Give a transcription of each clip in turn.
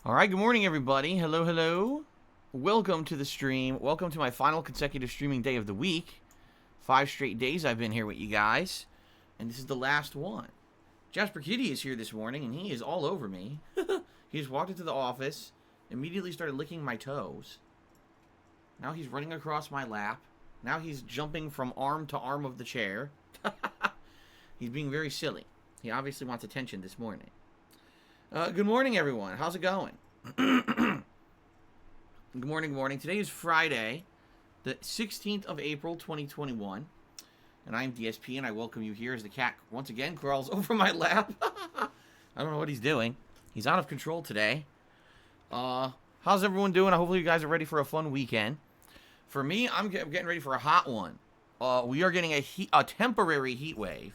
All right, good morning, everybody. Hello, hello. Welcome to the stream. Welcome to my final consecutive streaming day of the week. 5 straight days I've been here with you guys, and this is the last one. Jasper Kitty is here this morning, and he is all over me. He just walked into the office, immediately started licking my toes. Now he's running across my lap. Now he's jumping from arm to arm of the chair. He's being very silly. He obviously wants attention this morning. Good morning, everyone. How's it going? Good morning, good morning. Today is Friday, the 16th of April, 2021. And I'm DSP, and I welcome you here as the cat once again crawls over my lap. I don't know what he's doing. He's out of control today. How's everyone doing? Hopefully you guys are ready for a fun weekend. For me, I'm getting ready for a hot one. We are getting a temporary heat wave.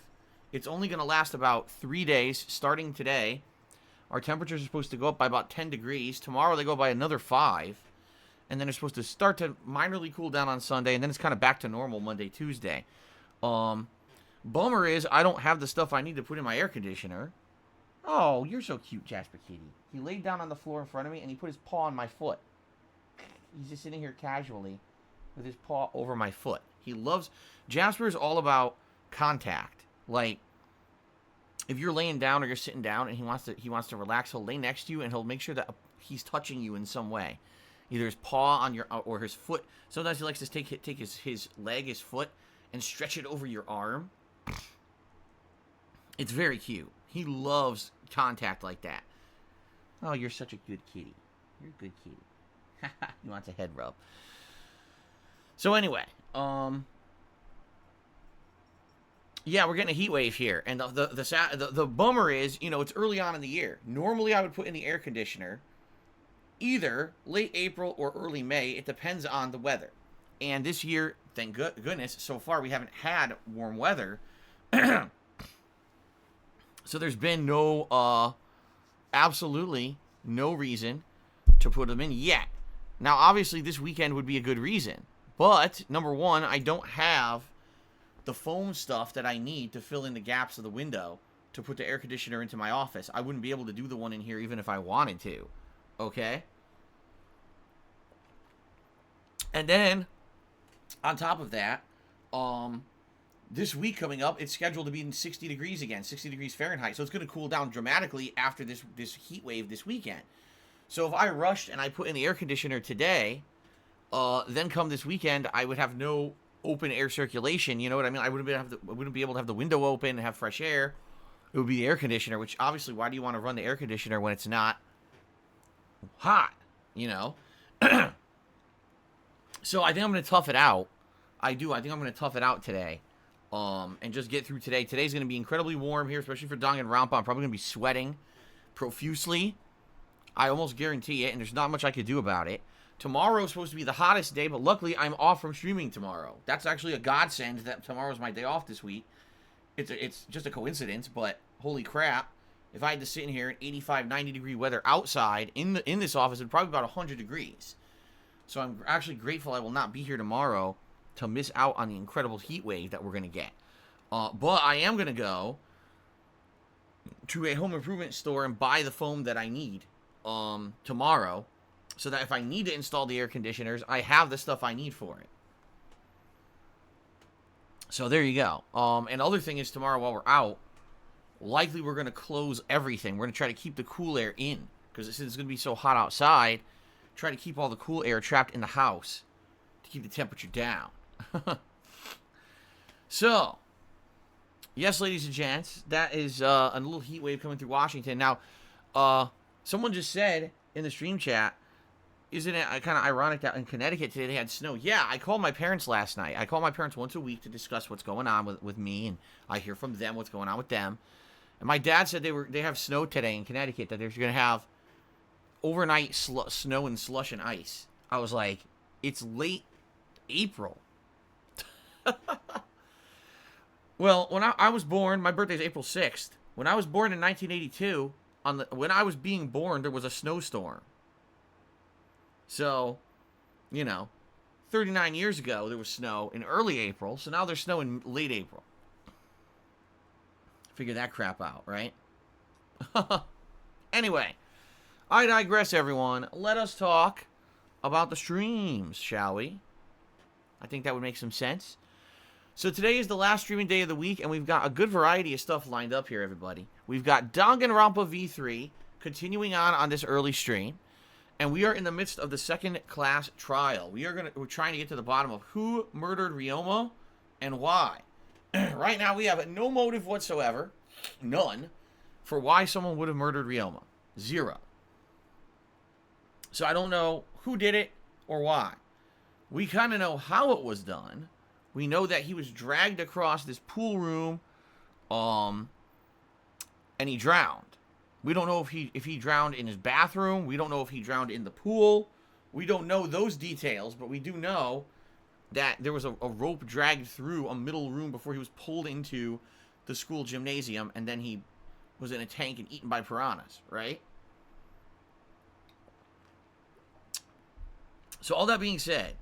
It's only going to last about 3 days, starting today. Our temperatures are supposed to go up by about 10 degrees. Tomorrow they go by another 5. And then it's supposed to start to minorly cool down on Sunday. And then it's kind of back to normal Monday, Tuesday. Bummer is I don't have the stuff I need to put in my air conditioner. Oh, you're so cute, Jasper Kitty. He laid down on the floor in front of me and he put his paw on my foot. He's just sitting here casually with his paw over my foot. He loves... Jasper's all about contact. Like... if you're laying down or you're sitting down and he wants to relax, he'll lay next to you and he'll make sure that he's touching you in some way, either his paw on your or his foot. Sometimes he likes to take his leg, his foot, and stretch it over your arm. It's very cute. He loves contact like that. Oh, you're such a good kitty. You're a good kitty. He wants a head rub. So anyway, yeah, we're getting a heat wave here, and the bummer is, you know, it's early on in the year. Normally, I would put in the air conditioner either late April or early May. It depends on the weather. And this year, thank goodness, so far we haven't had warm weather, so there's been absolutely no reason to put them in yet. Now, obviously, this weekend would be a good reason, but number one, I don't have the foam stuff that I need to fill in the gaps of the window to put the air conditioner into my office. I wouldn't be able to do the one in here even if I wanted to. Okay? And then, on top of that, this week coming up, it's scheduled to be in 60 degrees again, 60 degrees Fahrenheit. So it's going to cool down dramatically after this heat wave this weekend. So if I rushed and I put in the air conditioner today, then come this weekend, I would have no open air circulation. You know what I mean? I wouldn't be able to have the window open and have fresh air. It would be the air conditioner, which obviously, why do you want to run the air conditioner when it's not hot? You know? So I think I'm going to tough it out. I think I'm going to tough it out today. And just get through today. Today's going to be incredibly warm here, especially for Dong and Rampa. I'm probably going to be sweating profusely. I almost guarantee it, and there's not much I could do about it. Tomorrow's supposed to be the hottest day, but luckily I'm off from streaming tomorrow. That's actually a godsend that tomorrow's my day off this week. It's just a coincidence, but holy crap. If I had to sit in here in 85, 90 degree weather outside in this office, it'd probably be about 100 degrees. So I'm actually grateful I will not be here tomorrow to miss out on the incredible heat wave that we're going to get. But I am going to go to a home improvement store and buy the foam that I need tomorrow, so that if I need to install the air conditioners, I have the stuff I need for it. So there you go. And the other thing is, tomorrow while we're out, likely we're going to close everything. We're going to try to keep the cool air in, because since it's going to be so hot outside, try to keep all the cool air trapped in the house to keep the temperature down. So, yes, ladies and gents, that is a little heat wave coming through Washington. Now, someone just said in the stream chat, isn't it kind of ironic that in Connecticut today they had snow? Yeah, I called my parents last night. I call my parents once a week to discuss what's going on with me, and I hear from them what's going on with them. And my dad said they have snow today in Connecticut, that they're going to have overnight snow and slush and ice. I was like, it's late April. Well, when I was born, my birthday is April 6th. When I was born in 1982, when I was being born, there was a snowstorm. So, you know, 39 years ago, there was snow in early April, so now there's snow in late April. Figure that crap out, right? Anyway, I digress, everyone. Let us talk about the streams, shall we? I think that would make some sense. So today is the last streaming day of the week, and we've got a good variety of stuff lined up here, everybody. We've got Danganronpa V3 continuing on this early stream, and we are in the midst of the second class trial. We're trying to get to the bottom of who murdered Ryoma and why. Right now, we have no motive whatsoever, none, for why someone would have murdered Ryoma. Zero. So I don't know who did it or why. We kind of know how it was done. We know that he was dragged across this pool room, and he drowned. We don't know if he drowned in his bathroom. We don't know if he drowned in the pool. We don't know those details, but we do know that there was a rope dragged through a middle room before he was pulled into the school gymnasium, and then he was in a tank and eaten by piranhas, right? So all that being said,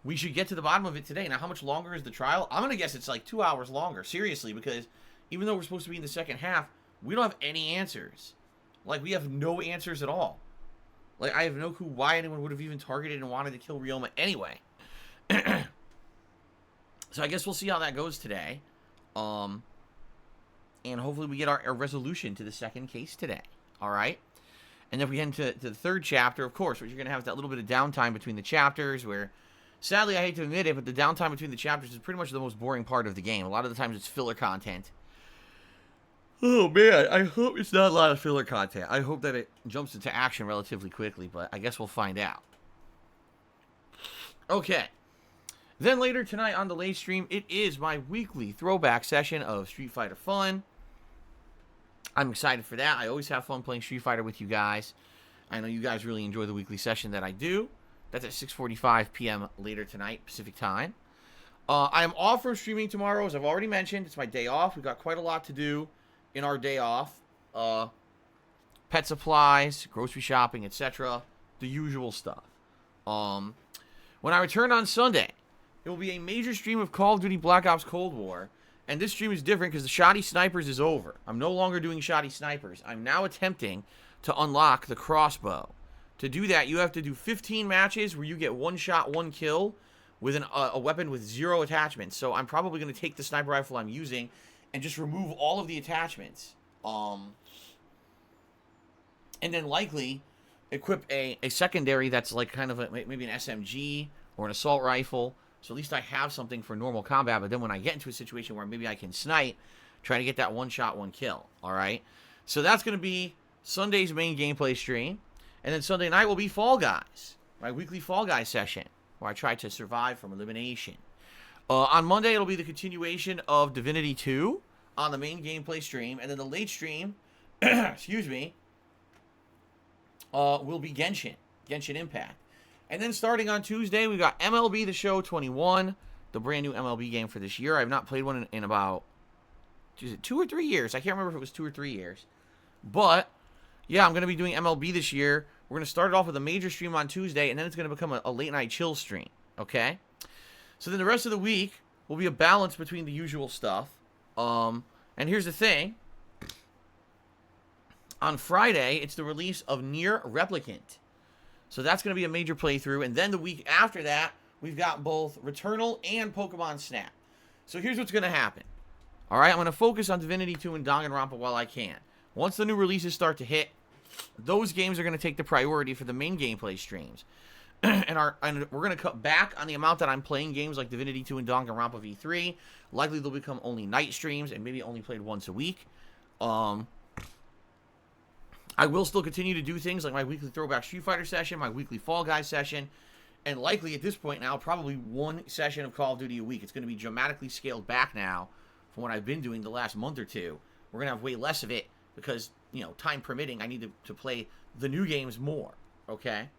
we should get to the bottom of it today. Now, how much longer is the trial? I'm going to guess it's like 2 hours longer, seriously, because even though we're supposed to be in the second half, we don't have any answers. Like, we have no answers at all. Like, I have no clue why anyone would have even targeted and wanted to kill Ryoma anyway. So I guess we'll see how that goes today. And hopefully we get our resolution to the second case today. All right? And then if we get into the third chapter, of course, what you're going to have is that little bit of downtime between the chapters where, sadly, I hate to admit it, but the downtime between the chapters is pretty much the most boring part of the game. A lot of the times it's filler content. Oh, man, I hope it's not a lot of filler content. I hope that it jumps into action relatively quickly, but I guess we'll find out. Okay. Then later tonight on the late stream, it is my weekly throwback session of Street Fighter Fun. I'm excited for that. I always have fun playing Street Fighter with you guys. I know you guys really enjoy the weekly session that I do. That's at 6:45 p.m. later tonight, Pacific time. I am off from streaming tomorrow, as I've already mentioned. It's my day off. We've got quite a lot to do in our day off. Pet supplies, grocery shopping, etc. The usual stuff. When I return on Sunday, it will be a major stream of Call of Duty Black Ops Cold War. And this stream is different because the Shoddy Snipers is over. I'm no longer doing Shoddy Snipers. I'm now attempting to unlock the crossbow. To do that, you have to do 15 matches where you get one shot, one kill with a weapon with 0 attachments. So I'm probably going to take the sniper rifle I'm using and just remove all of the attachments. And then likely equip a secondary that's like kind of maybe an SMG or an assault rifle. So at least I have something for normal combat, but then when I get into a situation where maybe I can snipe, try to get that one shot, one kill, all right? So that's going to be Sunday's main gameplay stream, and then Sunday night will be Fall Guys, my weekly Fall Guys session, where I try to survive from elimination. On Monday, it'll be the continuation of Divinity 2 on the main gameplay stream, and then the late stream, excuse me, will be Genshin Impact. And then starting on Tuesday, we got MLB The Show 21, the brand new MLB game for this year. I've not played one in about 2 or 3 years. I can't remember if it was 2 or 3 years. But, yeah, I'm going to be doing MLB this year. We're going to start it off with a major stream on Tuesday, and then it's going to become a late-night chill stream, okay? So then the rest of the week will be a balance between the usual stuff. And here's the thing. On Friday, it's the release of Nier Replicant. So that's going to be a major playthrough. And then the week after that, we've got both Returnal and Pokemon Snap. So here's what's going to happen. All right, I'm going to focus on Divinity 2 and Danganronpa while I can. Once the new releases start to hit, those games are going to take the priority for the main gameplay streams. and we're going to cut back on the amount that I'm playing games like Divinity 2 and Danganronpa V3. Likely they'll become only night streams and maybe only played once a week. I will still continue to do things like my weekly Throwback Street Fighter session, my weekly Fall Guys session, and likely at this point now, probably one session of Call of Duty a week. It's going to be dramatically scaled back now from what I've been doing the last month or two. We're going to have way less of it because, you know, time permitting, I need to play the new games more, okay?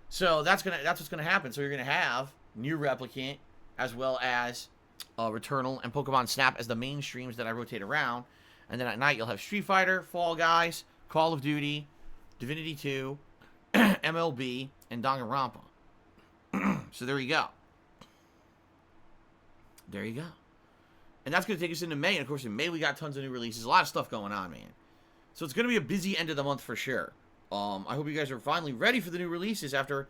So that's what's going to happen. So you're going to have Nier Replicant as well as Returnal and Pokemon Snap as the main streams that I rotate around. And then at night, you'll have Street Fighter, Fall Guys, Call of Duty, Divinity 2, MLB, and Danganronpa. So there you go. There you go. And that's going to take us into May. And, of course, in May, we got tons of new releases. A lot of stuff going on, man. So it's going to be a busy end of the month for sure. I hope you guys are finally ready for the new releases after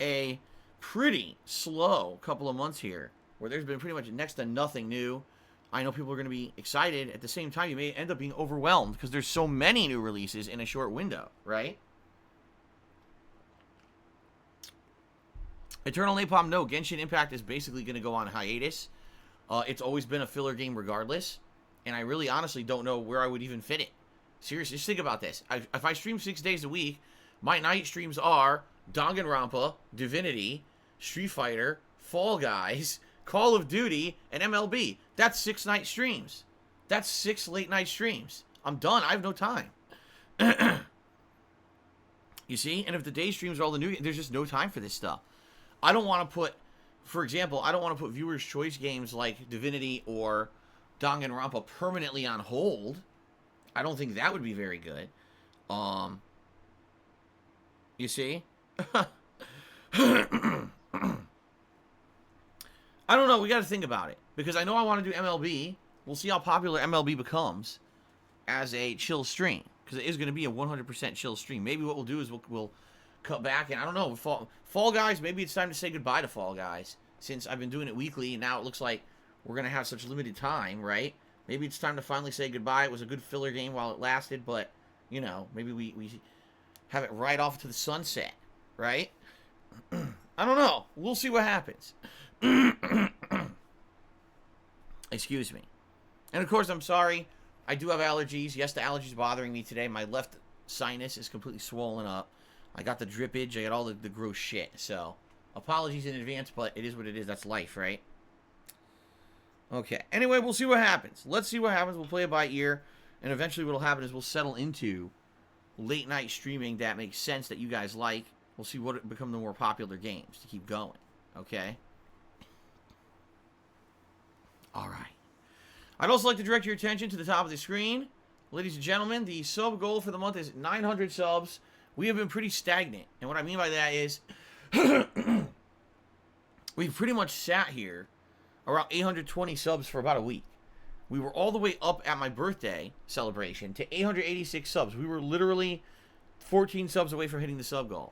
a pretty slow couple of months here, where there's been pretty much next to nothing new. I know people are going to be excited. At the same time, you may end up being overwhelmed because there's so many new releases in a short window, right? Eternal Napalm, no. Genshin Impact is basically going to go on hiatus. It's always been a filler game regardless, and I really honestly don't know where I would even fit it. Seriously, just think about this. If I stream 6 days a week, my night streams are Danganronpa, Divinity, Street Fighter, Fall Guys, Call of Duty, and MLB. That's 6 night streams. That's 6 late night streams. I'm done. I have no time. You see? And if the day streams are all the new, there's just no time for this stuff. I don't want to put, for example, I don't want to put viewers' choice games like Divinity or Danganronpa permanently on hold. I don't think that would be very good. You see? I don't know. We got to think about it. Because I know I want to do MLB. We'll see how popular MLB becomes as a chill stream. Because it is going to be a 100% chill stream. Maybe what we'll do is we'll cut back. And I don't know. Fall Guys, maybe it's time to say goodbye to Fall Guys. Since I've been doing it weekly. And now it looks like we're going to have such limited time, right? Maybe it's time to finally say goodbye. It was a good filler game while it lasted. But, you know, maybe we have it right off to the sunset. Right? I don't know. We'll see what happens. Excuse me. And of course, I'm sorry. I do have allergies. Yes, the allergies bothering me today. My left sinus is completely swollen up. I got the drippage. I got all the gross shit. So, apologies in advance, but it is what it is. That's life, right? Okay. Anyway, we'll see what happens. Let's see what happens. We'll play it by ear. And eventually what will happen is we'll settle into late night streaming that makes sense, that you guys like. We'll see what become the more popular games to keep going. Okay? Alright. I'd also like to direct your attention to the top of the screen. Ladies and gentlemen, the sub goal for the month is 900 subs. We have been pretty stagnant. And what I mean by that is we've pretty much sat here around 820 subs for about a week. We were all the way up at my birthday celebration to 886 subs. We were literally 14 subs away from hitting the sub goal.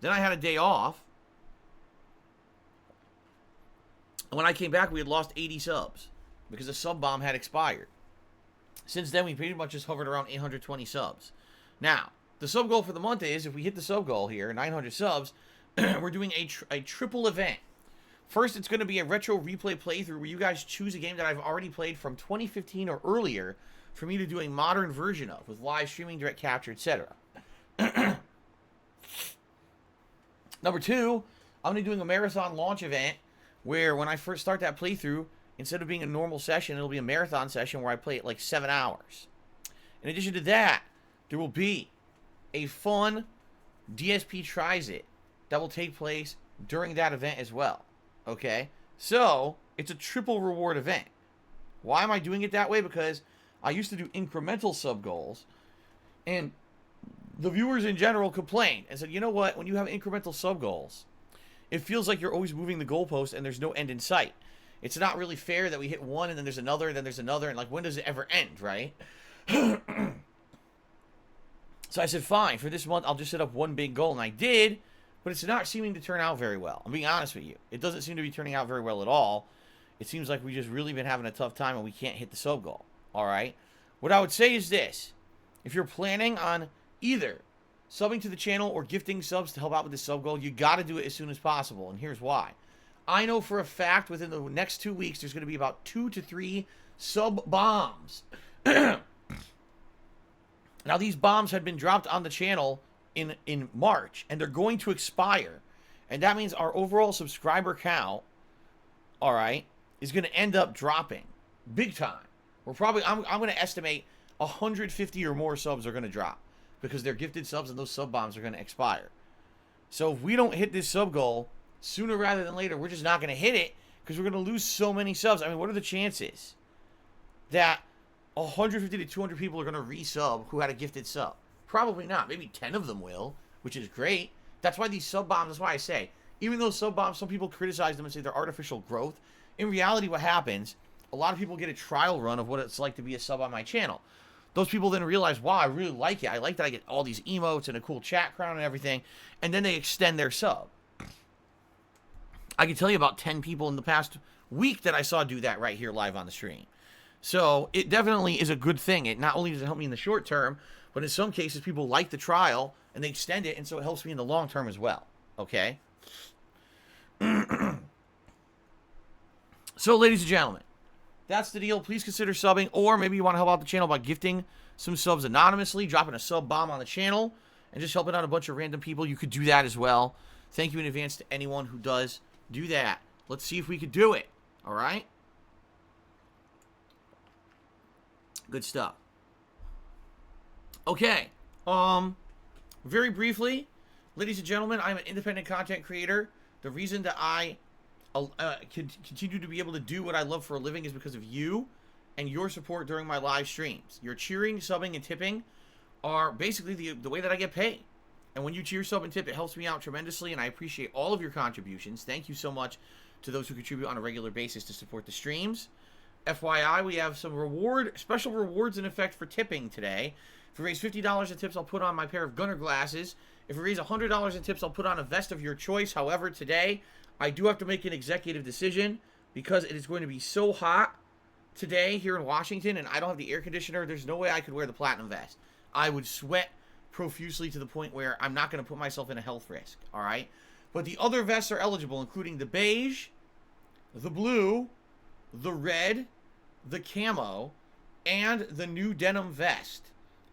Then I had a day off. And when I came back, we had lost 80 subs because the sub bomb had expired. Since then, we pretty much just hovered around 820 subs. Now, the sub goal for the month is, if we hit the sub goal here, 900 subs, we're doing a triple event. First, it's going to be a retro replay playthrough where you guys choose a game that I've already played from 2015 or earlier for me to do a modern version of, with live streaming, direct capture, etc. Number 2, I'm going to be doing a marathon launch event where when I first start that playthrough, instead of being a normal session, it'll be a marathon session where I play it like 7 hours. In addition to that, there will be a fun DSP Tries It that will take place during that event as well. Okay? So, it's a triple reward event. Why am I doing it that way? Because I used to do incremental sub goals, and the viewers in general complained and said, you know what, when you have incremental sub goals, it feels like you're always moving the goalpost and there's no end in sight. It's not really fair that we hit one and then there's another and then there's another, and like, when does it ever end, right? So I said, fine, for this month I'll just set up one big goal, and I did, but it's not seeming to turn out very well. I'm being honest with you. It doesn't seem to be turning out very well at all. It seems like we've just really been having a tough time and we can't hit the sub goal. Alright? What I would say is this. If you're planning on either subbing to the channel or gifting subs to help out with the sub goal, you got to do it as soon as possible, and here's why. I know for a fact within the next 2 weeks there's going to be about 2 to 3 sub bombs. Now, these bombs had been dropped on the channel in March, and they're going to expire. And that means our overall subscriber count, alright, is going to end up dropping big time. We're probably, I'm going to estimate 150 or more subs are going to drop because they're gifted subs and those sub bombs are going to expire. So if we don't hit this sub goal sooner rather than later, we're just not going to hit it because we're going to lose so many subs. I mean, what are the chances that 150 to 200 people are going to resub who had a gifted sub? Probably not. Maybe 10 of them will, which is great. That's why these sub bombs, that's why I say, even though sub bombs, some people criticize them and say they're artificial growth. In reality, what happens, a lot of people get a trial run of what it's like to be a sub on my channel. those people then realize, wow, I really like it. I like that I get all these emotes and a cool chat crown and everything. And then they extend their sub. I can tell you about 10 people in the past week that I saw do that right here live on the stream. So it definitely is a good thing. It not only does it help me in the short term, but in some cases people like the trial and they extend it, and so it helps me in the long term as well. Okay? So, ladies and gentlemen, that's the deal. Please consider subbing, or maybe you want to help out the channel by gifting some subs anonymously, dropping a sub bomb on the channel, and just helping out a bunch of random people. You could do that as well. Thank you in advance to anyone who does do that. Let's see if we could do it. All right? Good stuff. Okay. Very briefly, ladies and gentlemen, I'm an independent content creator. The reason that I continue to be able to do what I love for a living is because of you and your support during my live streams. Your cheering, subbing, and tipping are basically the way that I get paid. And when you cheer, sub, and tip, it helps me out tremendously, and I appreciate all of your contributions. Thank you so much to those who contribute on a regular basis to support the streams. FYI, we have some special rewards in effect for tipping today. If you raise $50 in tips, I'll put on my pair of Gunner glasses. If you raise $100 in tips, I'll put on a vest of your choice. However, today, I do have to make an executive decision because it is going to be so hot today here in Washington, and I don't have the air conditioner. There's no way I could wear the platinum vest. I would sweat profusely to the point where I'm not going to put myself in a health risk, all right? But the other vests are eligible, including the beige, the blue, the red, the camo, and the new denim vest.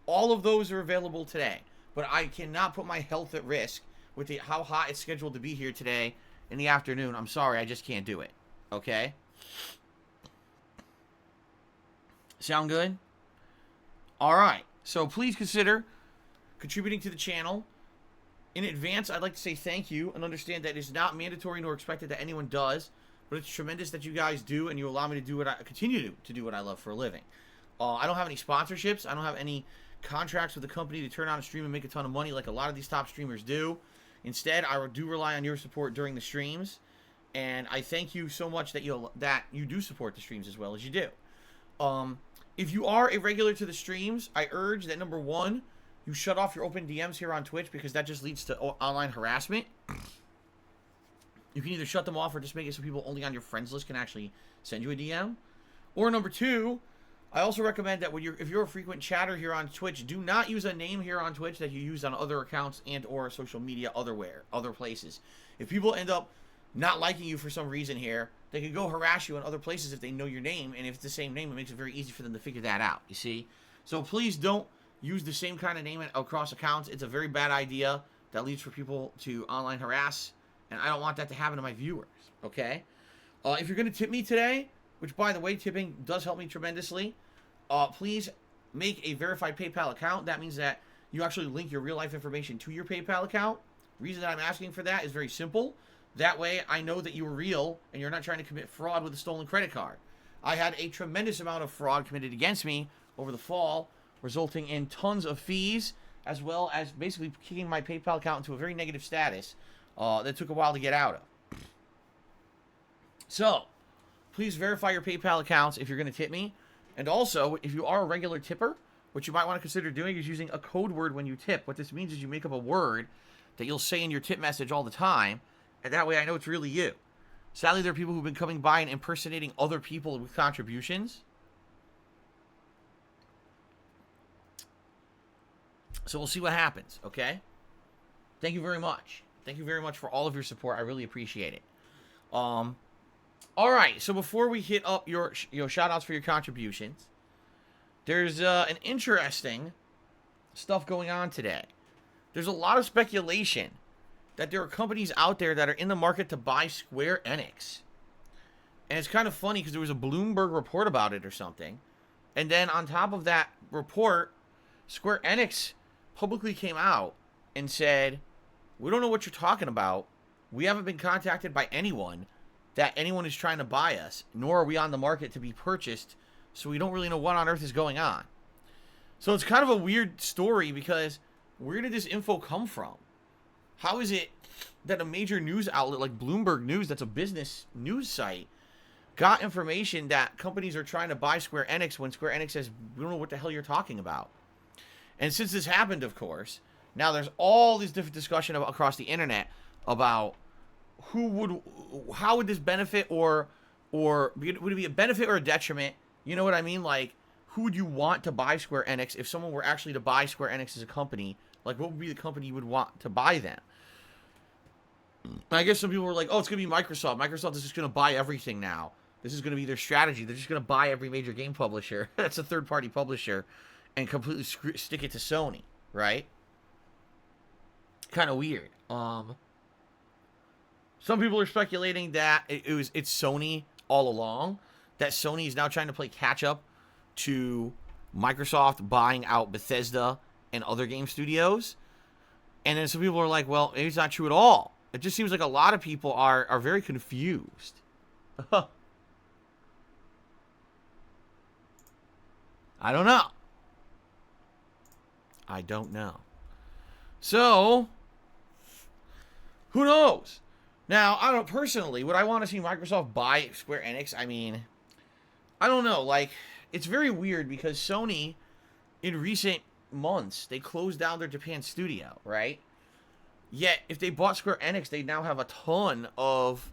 All of those are available today, but I cannot put my health at risk with how hot it's scheduled to be here today in the afternoon. I'm sorry, I just can't do it, okay? Sound good? All right, so please consider contributing to the channel. In advance, I'd like to say thank you and understand that it's not mandatory nor expected that anyone does, but it's tremendous that you guys do and you allow me to do continue to do what I love for a living. I don't have any sponsorships. I don't have any contracts with the company to turn on a stream and make a ton of money like a lot of these top streamers do. Instead, I do rely on your support during the streams, and I thank you so much that you do support the streams as well as you do. If you are a regular to the streams, I urge that, number one, you shut off your open DMs here on Twitch, because that just leads to online harassment. You can either shut them off or just make it so people only on your friends list can actually send you a DM. Or number two, I also recommend that if you're a frequent chatter here on Twitch, do not use a name here on Twitch that you use on other accounts and or social media other places. If people end up not liking you for some reason here, they can go harass you in other places if they know your name, and if it's the same name, it makes it very easy for them to figure that out, you see? So please don't use the same kind of name across accounts. It's a very bad idea that leads for people to online harass, and I don't want that to happen to my viewers, okay? If you're going to tip me today, which, by the way, tipping does help me tremendously, please make a verified PayPal account. That means that you actually link your real-life information to your PayPal account. The reason that I'm asking for that is very simple. That way, I know that you are real and you're not trying to commit fraud with a stolen credit card. I had a tremendous amount of fraud committed against me over the fall, resulting in tons of fees, as well as basically kicking my PayPal account into a very negative status that took a while to get out of. So, please verify your PayPal accounts if you're going to tip me. And also, if you are a regular tipper, what you might want to consider doing is using a code word when you tip. What this means is you make up a word that you'll say in your tip message all the time, and that way I know it's really you. Sadly, there are people who've been coming by and impersonating other people with contributions. So we'll see what happens, okay? Thank you very much. Thank you very much for all of your support. I really appreciate it. All right, so before we hit up your shout-outs for your contributions, there's an interesting stuff going on today. There's a lot of speculation that there are companies out there that are in the market to buy Square Enix. And it's kind of funny because there was a Bloomberg report about it or something. And then on top of that report, Square Enix publicly came out and said, we don't know what you're talking about. We haven't been contacted by anyone that anyone is trying to buy us, nor are we on the market to be purchased, so we don't really know what on earth is going on. So it's kind of a weird story, because where did this info come from? How is it that a major news outlet like Bloomberg News, that's a business news site, got information that companies are trying to buy Square Enix when Square Enix says, we don't know what the hell you're talking about. And since this happened, of course, now there's all these different discussion across the internet about how would this benefit or would it be a benefit or a detriment? You know what I mean? Like, who would you want to buy Square Enix if someone were actually to buy Square Enix as a company? Like, what would be the company you would want to buy them? I guess some people were like, oh, it's going to be Microsoft. Microsoft is just going to buy everything now. This is going to be their strategy. They're just going to buy every major game publisher. That's a third-party publisher and completely stick it to Sony, right? Kind of weird. Some people are speculating that it's Sony all along, that Sony is now trying to play catch-up to Microsoft buying out Bethesda and other game studios. And then some people are like, well, maybe it's not true at all. It just seems like a lot of people are very confused. I don't know. I don't know. So, who knows? Now, I don't know, personally, would I want to see Microsoft buy Square Enix? I mean, I don't know. Like, it's very weird because Sony, in recent months, they closed down their Japan studio, right? Yet, if they bought Square Enix, they now have a ton of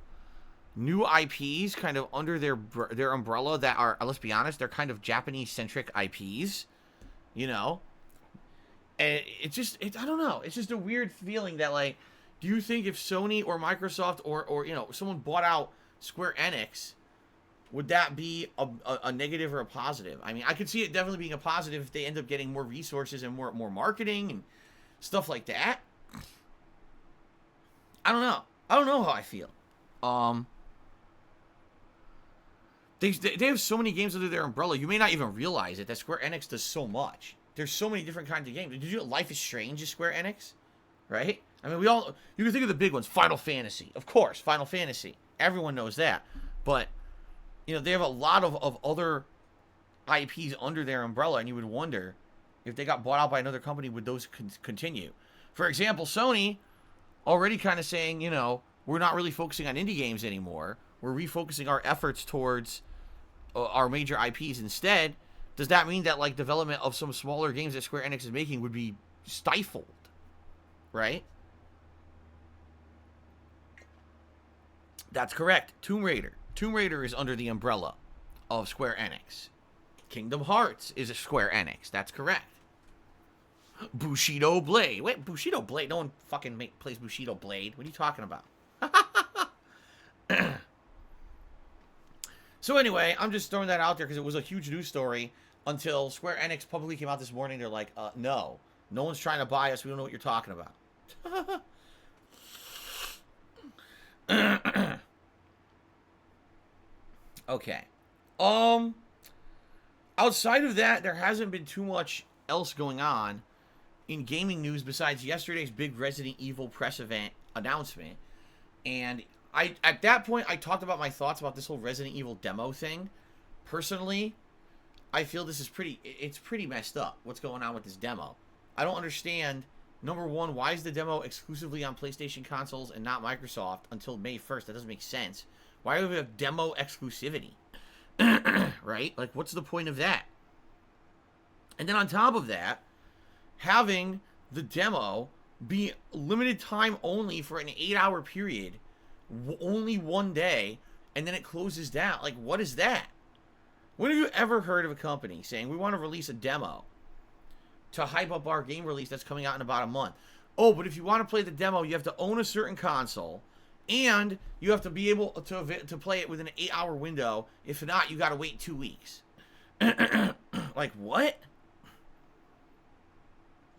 new IPs kind of under their umbrella that are, let's be honest, they're kind of Japanese-centric IPs, you know? And I don't know. It's just a weird feeling that, like, do you think if Sony or Microsoft or you know, someone bought out Square Enix, would that be a negative or a positive? I mean, I could see it definitely being a positive if they end up getting more resources and more marketing and stuff like that. I don't know. I don't know how I feel. They have so many games under their umbrella, you may not even realize it, that Square Enix does so much. There's so many different kinds of games. Did you know Life is Strange is Square Enix? Right? I mean, you can think of the big ones. Final Fantasy. Of course, Final Fantasy. Everyone knows that. But, you know, they have a lot of other IPs under their umbrella, and you would wonder if they got bought out by another company, would those continue? For example, Sony already kind of saying, you know, we're not really focusing on indie games anymore. We're refocusing our efforts towards our major IPs instead. Does that mean that, like, development of some smaller games that Square Enix is making would be stifled? Right? That's correct. Tomb Raider. Tomb Raider is under the umbrella of Square Enix. Kingdom Hearts is a Square Enix. That's correct. Bushido Blade. Wait, Bushido Blade? No one fucking plays Bushido Blade. What are you talking about? So anyway, I'm just throwing that out there because it was a huge news story until Square Enix publicly came out this morning. They're like, no one's trying to buy us. We don't know what you're talking about. Okay. Outside of that, there hasn't been too much else going on in gaming news besides yesterday's big Resident Evil press event announcement. And at that point, I talked about my thoughts about this whole Resident Evil demo thing. Personally, I feel this is it's pretty messed up, what's going on with this demo. I don't understand, number one, why is the demo exclusively on PlayStation consoles and not Microsoft until May 1st? That doesn't make sense. Why do we have demo exclusivity? Right? Like, what's the point of that? And then on top of that, having the demo be limited time only for an 8-hour period, only one day, and then it closes down. Like, what is that? When have you ever heard of a company saying, we want to release a demo to hype up our game release that's coming out in about a month? Oh, but if you want to play the demo, you have to own a certain console, and you have to be able to play it within an 8-hour window. If not, you got to wait 2 weeks. Like, what?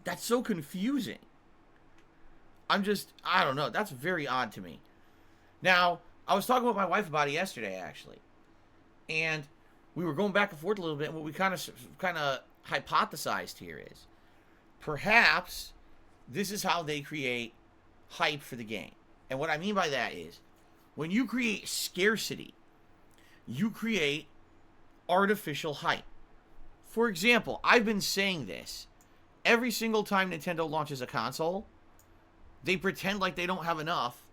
That's so confusing. I don't know. That's very odd to me. Now, I was talking with my wife about it yesterday, actually. And we were going back and forth a little bit, and what we kind of hypothesized here is, perhaps this is how they create hype for the game. And what I mean by that is, when you create scarcity, you create artificial hype. For example, I've been saying this. Every single time Nintendo launches a console, they pretend like they don't have enough,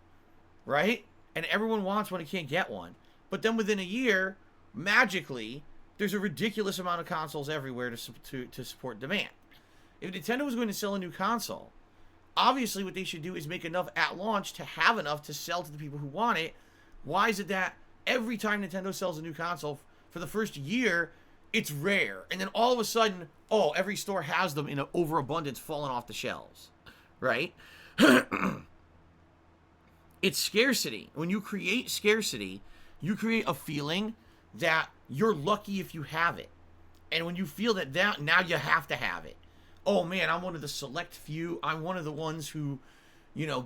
right? And everyone wants one and can't get one. But then within a year, magically, there's a ridiculous amount of consoles everywhere to support demand. If Nintendo was going to sell a new console, obviously what they should do is make enough at launch to have enough to sell to the people who want it. Why is it that every time Nintendo sells a new console, for the first year, it's rare, and then all of a sudden, oh, every store has them in an overabundance falling off the shelves, right? It's scarcity. When you create scarcity, you create a feeling that you're lucky if you have it. And when you feel that now you have to have it. Oh man, I'm one of the select few. I'm one of the ones who,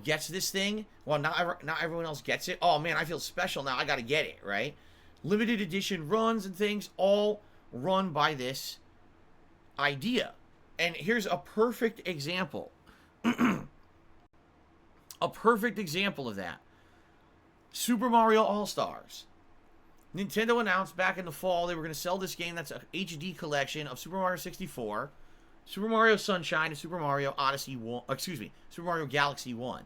gets this thing. Well, not everyone else gets it. Oh man, I feel special now. I got to get it, right? Limited edition runs and things all run by this idea. And here's a perfect example. A perfect example of that. Super Mario All-Stars. Nintendo announced back in the fall they were going to sell this game that's a HD collection of Super Mario 64, Super Mario Sunshine, and Super Mario Odyssey 1, Super Mario Galaxy 1.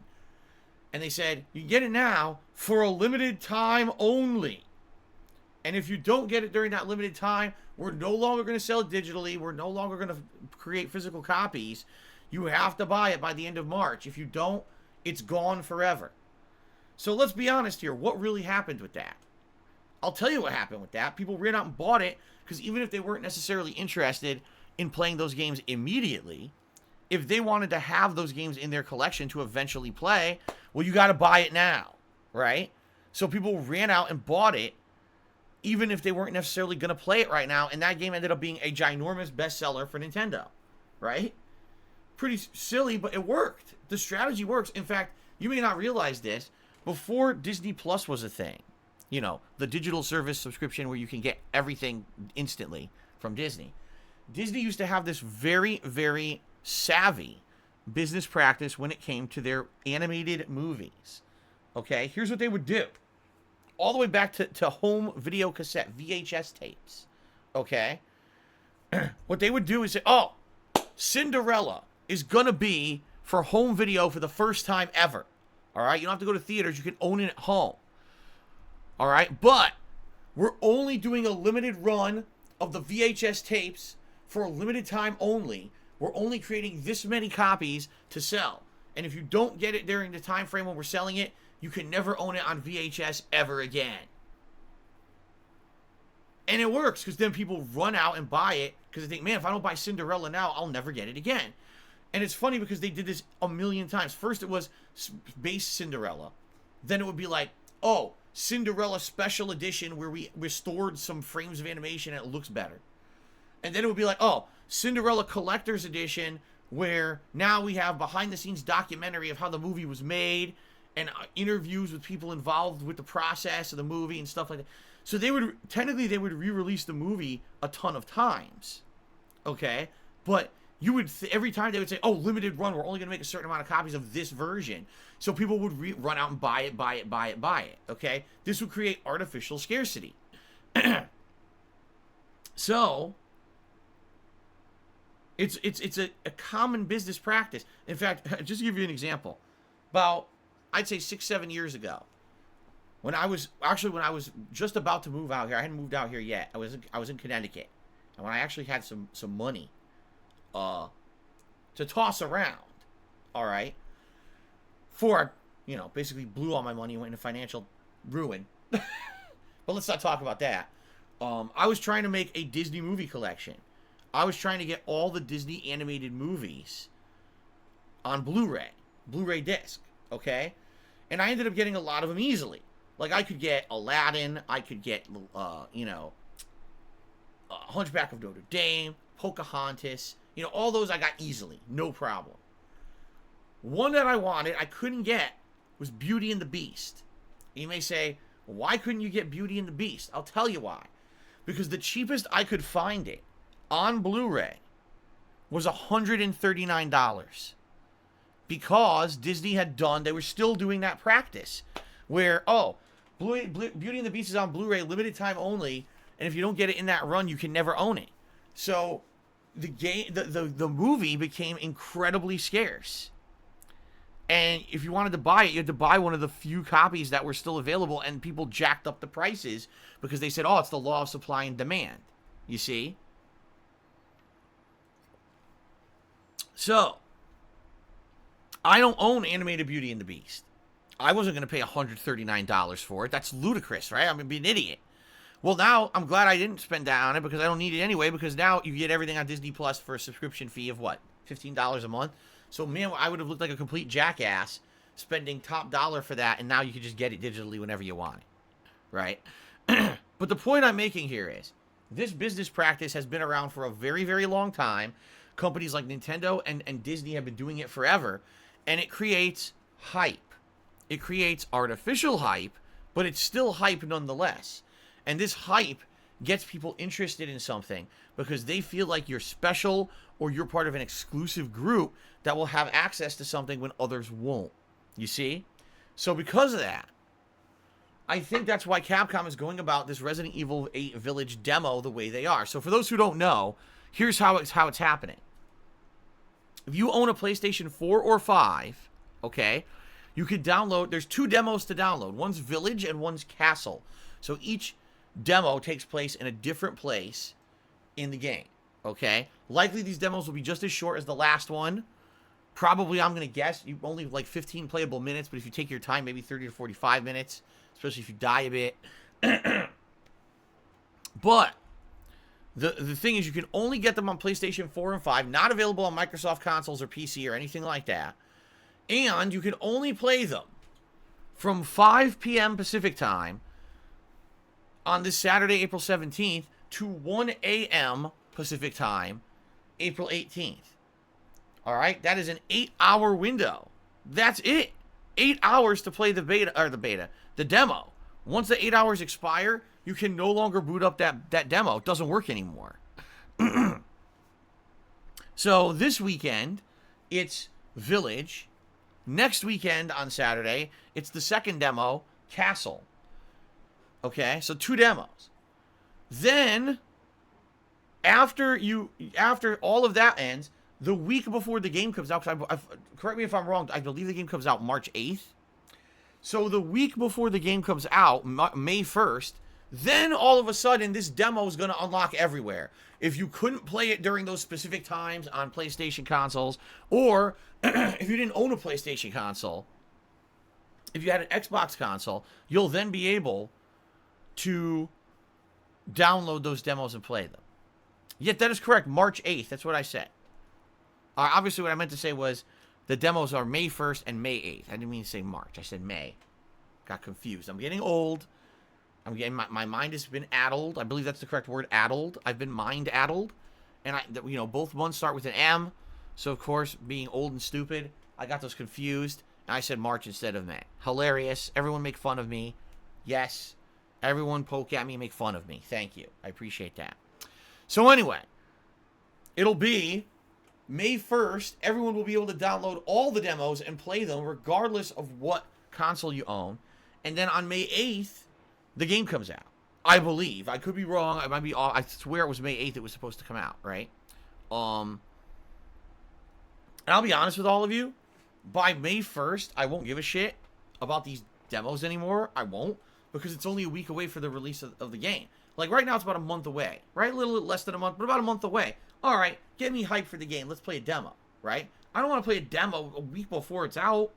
And they said, you can get it now for a limited time only. And if you don't get it during that limited time, we're no longer going to sell it digitally. We're no longer going to create physical copies. You have to buy it by the end of March. If you don't, it's gone forever. So let's be honest here. What really happened with that? I'll tell you what happened with that. People ran out and bought it because even if they weren't necessarily interested in playing those games immediately, if they wanted to have those games in their collection to eventually play, well, you got to buy it now, right? So people ran out and bought it even if they weren't necessarily going to play it right now, and that game ended up being a ginormous bestseller for Nintendo, right? Pretty silly, but it worked. The strategy works. In fact, you may not realize this, before Disney Plus was a thing, the digital service subscription where you can get everything instantly from Disney, Disney used to have this very, very savvy business practice when it came to their animated movies. Okay, here's what they would do. All the way back to home video cassette, VHS tapes. Okay? What they would do is say, oh, Cinderella is going to be for home video for the first time ever. All right? You don't have to go to theaters. You can own it at home. All right? But we're only doing a limited run of the VHS tapes for a limited time only. We're only creating this many copies to sell. And if you don't get it during the time frame when we're selling it, you can never own it on VHS ever again. And it works because then people run out and buy it because they think, man, if I don't buy Cinderella now, I'll never get it again. And it's funny because they did this a million times. First it was base Cinderella. Then it would be like, oh, Cinderella Special Edition where we restored some frames of animation and it looks better. And then it would be like, oh, Cinderella Collector's Edition where now we have behind-the-scenes documentary of how the movie was made and interviews with people involved with the process of the movie and stuff like that. So they would re-release the movie a ton of times, okay? But you would every time they would say, "Oh, limited run. We're only going to make a certain amount of copies of this version." So people would run out and buy it. Okay, this would create artificial scarcity. So it's a common business practice. In fact, just to give you an example, about I'd say 6-7 years ago, when I was just about to move out here, I hadn't moved out here yet. I was in Connecticut, and when I actually had some money to toss around, all right, before I, basically blew all my money and went into financial ruin. But let's not talk about that. I was trying to make a Disney movie collection. I was trying to get all the Disney animated movies on Blu-ray disc, okay? And I ended up getting a lot of them easily. Like, I could get Aladdin, I could get, Hunchback of Notre Dame, Pocahontas, all those I got easily, no problem. One that I wanted, I couldn't get, was Beauty and the Beast. You may say, why couldn't you get Beauty and the Beast? I'll tell you why. Because the cheapest I could find it on Blu-ray was $139. Because Disney they were still doing that practice where, Beauty and the Beast is on Blu-ray, limited time only, and if you don't get it in that run, you can never own it. So the movie became incredibly scarce. And if you wanted to buy it, you had to buy one of the few copies that were still available, and people jacked up the prices because they said, oh, it's the law of supply and demand. You see? So, I don't own Animated Beauty and the Beast. I wasn't going to pay $139 for it. That's ludicrous, right? I'm going to be an idiot. Well, now, I'm glad I didn't spend that on it because I don't need it anyway, because now you get everything on Disney Plus for a subscription fee of what? $15 a month? So, man, I would have looked like a complete jackass spending top dollar for that, and now you can just get it digitally whenever you want it, right? But the point I'm making here is, this business practice has been around for a very, very long time. Companies like Nintendo and Disney have been doing it forever, and it creates hype. It creates artificial hype, but it's still hype nonetheless. And this hype gets people interested in something because they feel like you're special or you're part of an exclusive group that will have access to something when others won't. You see? So because of that, I think that's why Capcom is going about this Resident Evil 8 Village demo the way they are. So for those who don't know, here's how it's happening. If you own a PlayStation 4 or 5, okay, you could download, there's 2 demos to download. One's Village and one's Castle. So each demo takes place in a different place in the game, okay? Likely these demos will be just as short as the last one. Probably, I'm going to guess, you only like 15 playable minutes, but if you take your time, maybe 30 to 45 minutes, especially if you die a bit. But the thing is, you can only get them on PlayStation 4 and 5, not available on Microsoft consoles or PC or anything like that. And you can only play them from 5 p.m. Pacific time on this Saturday, April 17th, to 1 a.m. Pacific time, April 18th. All right? That is an 8-hour window. That's it. 8 hours to play the demo. Once the 8 hours expire, you can no longer boot up that demo. It doesn't work anymore. So this weekend, it's Village. Next weekend on Saturday, it's the second demo, Castle. Okay, so 2 demos. Then, after all of that ends, the week before the game comes out, correct me if I'm wrong, I believe the game comes out March 8th. So the week before the game comes out, May 1st, then all of a sudden this demo is going to unlock everywhere. If you couldn't play it during those specific times on PlayStation consoles, or if you didn't own a PlayStation console, if you had an Xbox console, you'll then be able to download those demos and play them. Yet that is correct, March 8th, that's what I said. Obviously what I meant to say was the demos are May 1st and May 8th. I didn't mean to say March, I said May. Got confused. I'm getting old. I'm getting, my mind has been addled. I believe that's the correct word, addled. I've been mind-addled. And, both ones start with an M. So, of course, being old and stupid, I got those confused. And I said March instead of May. Hilarious. Everyone make fun of me. Yes. Everyone poke at me and make fun of me. Thank you. I appreciate that. So, anyway. It'll be May 1st. Everyone will be able to download all the demos and play them regardless of what console you own. And then on May 8th, the game comes out. I believe. I could be wrong. I might be off. I swear it was May 8th it was supposed to come out, right? And I'll be honest with all of you. By May 1st, I won't give a shit about these demos anymore. I won't. Because it's only a week away for the release of the game. Like, right now, it's about a month away. Right? A little less than a month, but about a month away. All right. Get me hyped for the game. Let's play a demo. Right? I don't want to play a demo a week before it's out.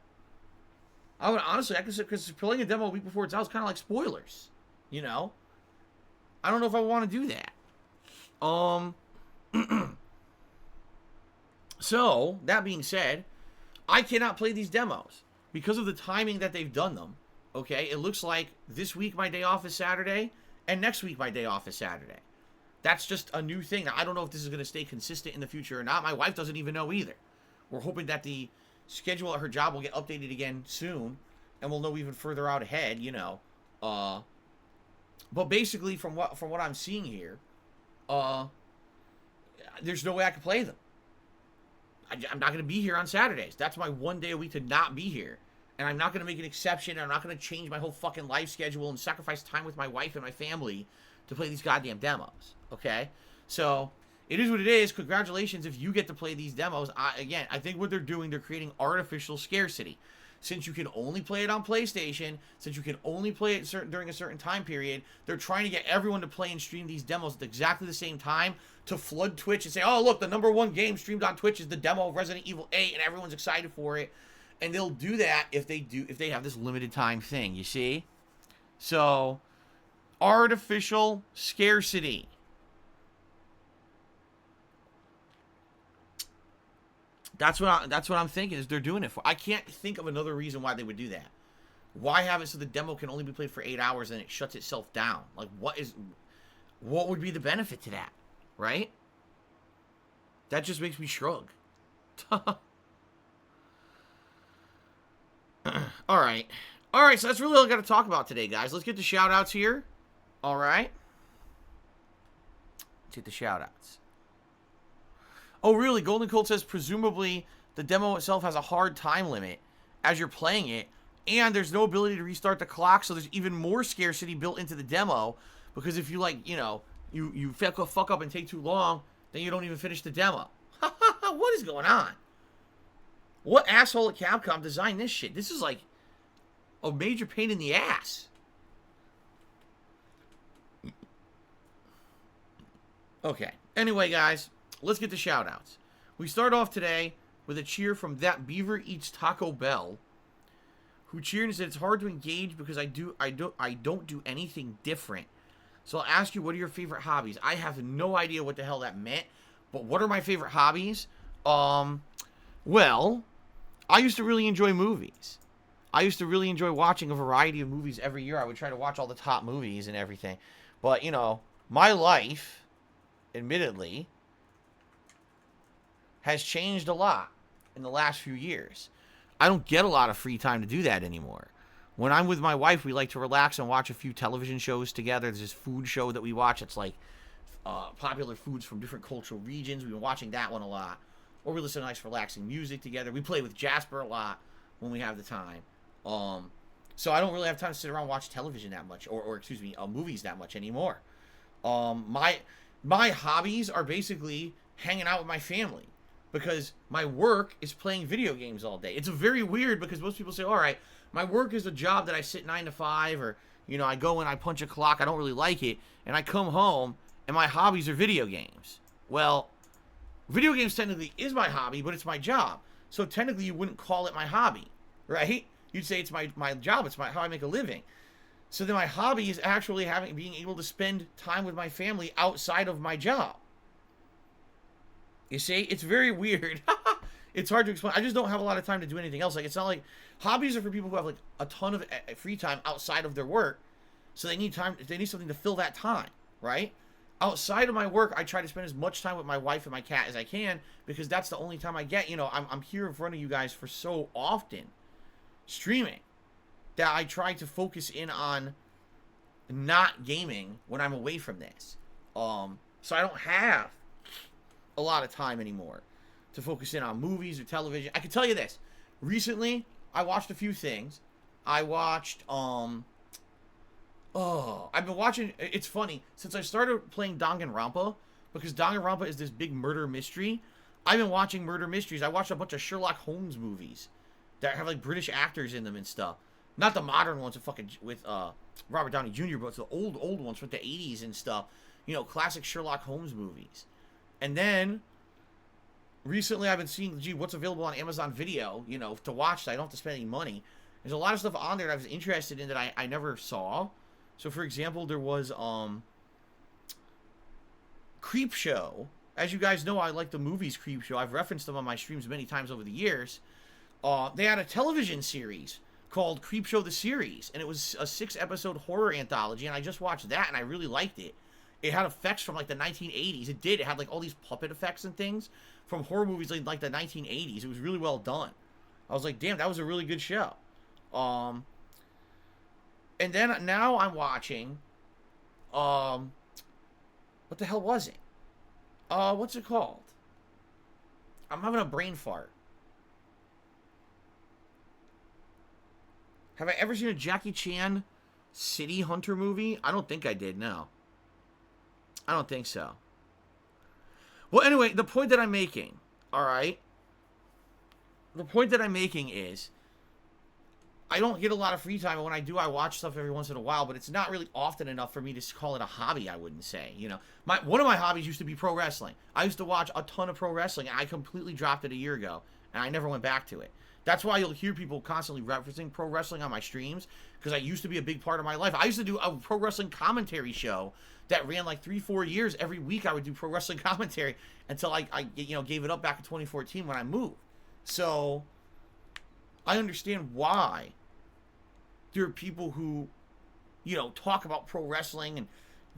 I would honestly, I consider, because playing a demo a week before it's out is kind of like spoilers, you know? I don't know if I want to do that. So, that being said, I cannot play these demos because of the timing that they've done them, okay? It looks like this week my day off is Saturday, and next week my day off is Saturday. That's just a new thing. Now, I don't know if this is going to stay consistent in the future or not. My wife doesn't even know either. We're hoping that the schedule at her job will get updated again soon, and we'll know even further out ahead, you know. But basically, from what I'm seeing here, there's no way I can play them. I'm not going to be here on Saturdays. That's my one day a week to not be here. And I'm not going to make an exception. I'm not going to change my whole fucking life schedule and sacrifice time with my wife and my family to play these goddamn demos. Okay? So, it is what it is. Congratulations if you get to play these demos. Again, I think what they're doing, they're creating artificial scarcity. since you can only play it on PlayStation, since you can only play it during a certain time period, they're trying to get everyone to play and stream these demos at exactly the same time to flood Twitch and say, oh, look, the #1 game streamed on Twitch is the demo of Resident Evil 8, and everyone's excited for it. And they'll do that if they have this limited time thing, you see? So, artificial scarcity. That's what I'm thinking is they're doing it for. I can't think of another reason why they would do that. Why have it so the demo can only be played for 8 hours and it shuts itself down? Like, what would be the benefit to that, right? That just makes me shrug. All right, so that's really all I got to talk about today, guys. Let's get the shout-outs here. All right. Let's get the shout-outs. Oh, really? Golden Colt says, presumably, the demo itself has a hard time limit as you're playing it, and there's no ability to restart the clock, so there's even more scarcity built into the demo, because if you, like, you know, you fuck up and take too long, then you don't even finish the demo. What is going on? What asshole at Capcom designed this shit? This is, like, a major pain in the ass. Okay. Anyway, guys, let's get the shout-outs. We start off today with a cheer from That Beaver Eats Taco Bell, who cheered and said, it's hard to engage because I don't do anything different. So I'll ask you, what are your favorite hobbies? I have no idea what the hell that meant, but what are my favorite hobbies? Well, I used to really enjoy movies. I used to really enjoy watching a variety of movies every year. I would try to watch all the top movies and everything. But, you know, my life, admittedly, has changed a lot in the last few years. I don't get a lot of free time to do that anymore. When I'm with my wife, we like to relax and watch a few television shows together. There's this food show that we watch. It's like popular foods from different cultural regions. We've been watching that one a lot. Or we listen to nice relaxing music together. We play with Jasper a lot when we have the time. So I don't really have time to sit around and watch television that much, or excuse me, movies that much anymore. My hobbies are basically hanging out with my family, because my work is playing video games all day. It's very weird, because most people say, all right, my work is a job that I sit 9 to 5, or, you know, I go and I punch a clock. I don't really like it. And I come home and my hobbies are video games. Well, video games technically is my hobby, but it's my job. So technically you wouldn't call it my hobby, right? You'd say it's my job. It's how I make a living. So then my hobby is actually being able to spend time with my family outside of my job. You see, it's very weird. It's hard to explain. I just don't have a lot of time to do anything else. Like, it's not like hobbies are for people who have like a ton of free time outside of their work. So they need time. They need something to fill that time, right? Outside of my work, I try to spend as much time with my wife and my cat as I can, because that's the only time I get. You know, I'm here in front of you guys for so often, streaming, that I try to focus in on not gaming when I'm away from this. So I don't have a lot of time anymore to focus in on movies or television. I can tell you this. Recently, I watched a few things. I watched, I've been watching, it's funny, since I started playing Danganronpa, because Danganronpa is this big murder mystery, I've been watching murder mysteries. I watched a bunch of Sherlock Holmes movies that have, like, British actors in them and stuff. Not the modern ones with Robert Downey Jr., but the old ones from the 80s and stuff. You know, classic Sherlock Holmes movies. And then, recently I've been seeing, gee, what's available on Amazon Video, you know, to watch, so I don't have to spend any money. There's a lot of stuff on there that I was interested in that I never saw. So, for example, there was, Creepshow. As you guys know, I like the movies Creepshow. I've referenced them on my streams many times over the years. They had a television series called Creepshow the Series, and it was a 6-episode horror anthology, and I just watched that, and I really liked it. It had effects from, like, the 1980s. It did. It had, like, all these puppet effects and things from horror movies like the 1980s. It was really well done. I was like, damn, that was a really good show. And then now I'm watching, what the hell was it? What's it called? I'm having a brain fart. Have I ever seen a Jackie Chan City Hunter movie? I don't think I did, no. I don't think so. Well, anyway, the point that I'm making, alright? The point that I'm making is, I don't get a lot of free time, and when I do, I watch stuff every once in a while, but it's not really often enough for me to call it a hobby, I wouldn't say. You know, one of my hobbies used to be pro wrestling. I used to watch a ton of pro wrestling, and I completely dropped it a year ago, and I never went back to it. That's why you'll hear people constantly referencing pro wrestling on my streams, because I used to be a big part of my life. I used to do a pro wrestling commentary show that ran like 3-4 years. Every week I would do pro wrestling commentary until I gave it up back in 2014 when I moved. So I understand why there are people who, talk about pro wrestling and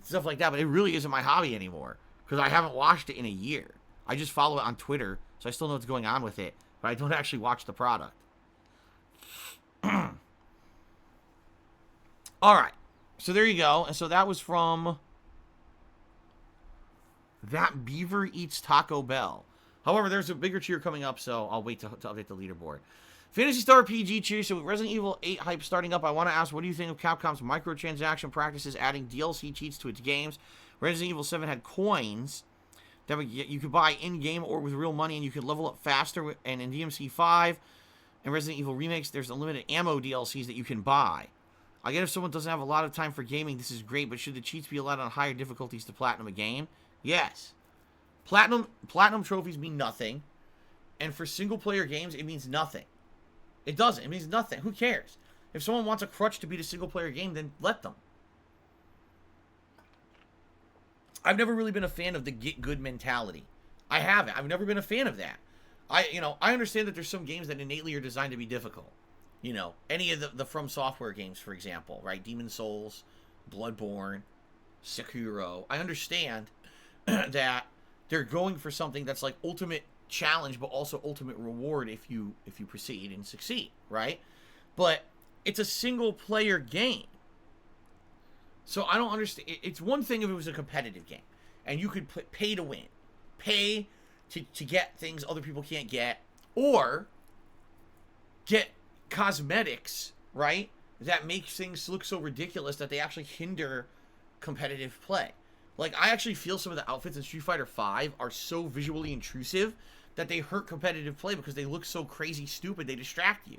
stuff like that, but it really isn't my hobby anymore because I haven't watched it in a year. I just follow it on Twitter, so I still know what's going on with it, but I don't actually watch the product. All right, so there you go. And so that was from That Beaver Eats Taco Bell. However, there's a bigger cheer coming up, so I'll wait to update the leaderboard. Phantasy Star PG cheers. So with Resident Evil 8 hype starting up, I want to ask, what do you think of Capcom's microtransaction practices adding DLC cheats to its games? Resident Evil 7 had coins that you could buy in-game or with real money, and you could level up faster. And in DMC 5 and Resident Evil remakes, there's unlimited ammo DLCs that you can buy. I get if someone doesn't have a lot of time for gaming, this is great, but should the cheats be allowed on higher difficulties to platinum a game? Yes. Platinum trophies mean nothing, and for single-player games, it means nothing. It doesn't. It means nothing. Who cares? If someone wants a crutch to beat a single-player game, then let them. I've never really been a fan of the get good mentality. I haven't. I've never been a fan of that. I understand that there's some games that innately are designed to be difficult. Any of the From Software games, for example, right? Demon's Souls, Bloodborne, Sekiro. I understand that they're going for something that's like ultimate challenge, but also ultimate reward if you proceed and succeed, right? But it's a single player game, so I don't understand. It's one thing if it was a competitive game and you could pay to win, pay to get things other people can't get, or get cosmetics, right, that makes things look so ridiculous that they actually hinder competitive play. Like, I actually feel some of the outfits in Street Fighter V are so visually intrusive that they hurt competitive play because they look so crazy stupid, they distract you.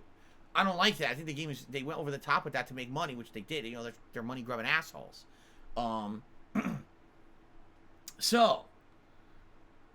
I don't like that. I think the game they went over the top with that to make money, which they did. They're money grubbing assholes. So,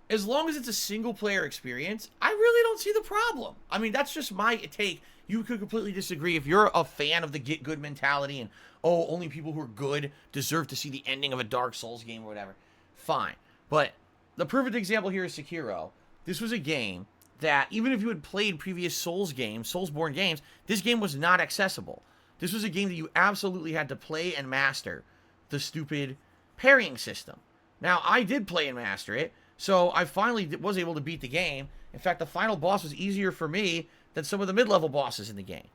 as long as it's a single player experience, I really don't see the problem. I mean, that's just my take. You could completely disagree. If you're a fan of the get good mentality and, only people who are good deserve to see the ending of a Dark Souls game or whatever, fine. But the perfect example here is Sekiro. This was a game that, even if you had played previous Soulsborne games, this game was not accessible. This was a game that you absolutely had to play and master the stupid parrying system. Now, I did play and master it, so I finally was able to beat the game. In fact, the final boss was easier for me than some of the mid-level bosses in the game,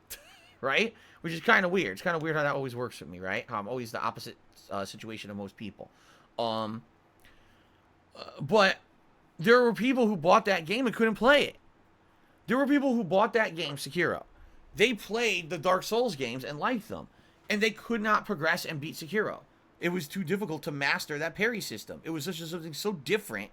right? Which is kind of weird. It's kind of weird how that always works with me, right? I'm always the opposite situation of most people. But there were people who bought that game and couldn't play it. There were people who bought that game, Sekiro. They played the Dark Souls games and liked them, and they could not progress and beat Sekiro. It was too difficult to master that parry system. It was something so different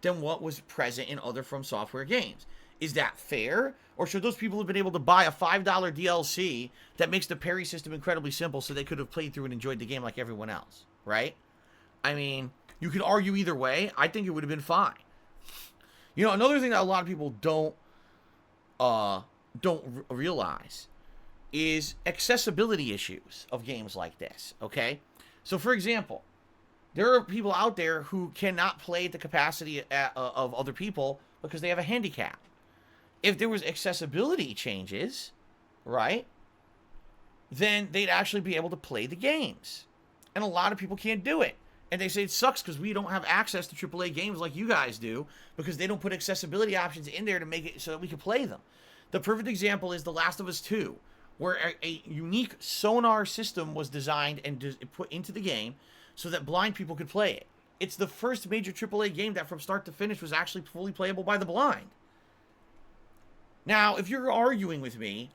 than what was present in other From Software games. Is that fair? Or should those people have been able to buy a $5 DLC that makes the parry system incredibly simple so they could have played through and enjoyed the game like everyone else, right? I mean, you could argue either way. I think it would have been fine. Another thing that a lot of people don't realize is accessibility issues of games like this, okay? So, for example, there are people out there who cannot play at the capacity of other people because they have a handicap. If there was accessibility changes, right, then they'd actually be able to play the games. And a lot of people can't do it. And they say it sucks because we don't have access to AAA games like you guys do because they don't put accessibility options in there to make it so that we can play them. The perfect example is The Last of Us 2, where a unique sonar system was designed and put into the game so that blind people could play it. It's the first major AAA game that from start to finish was actually fully playable by the blind. Now, if you're arguing with me,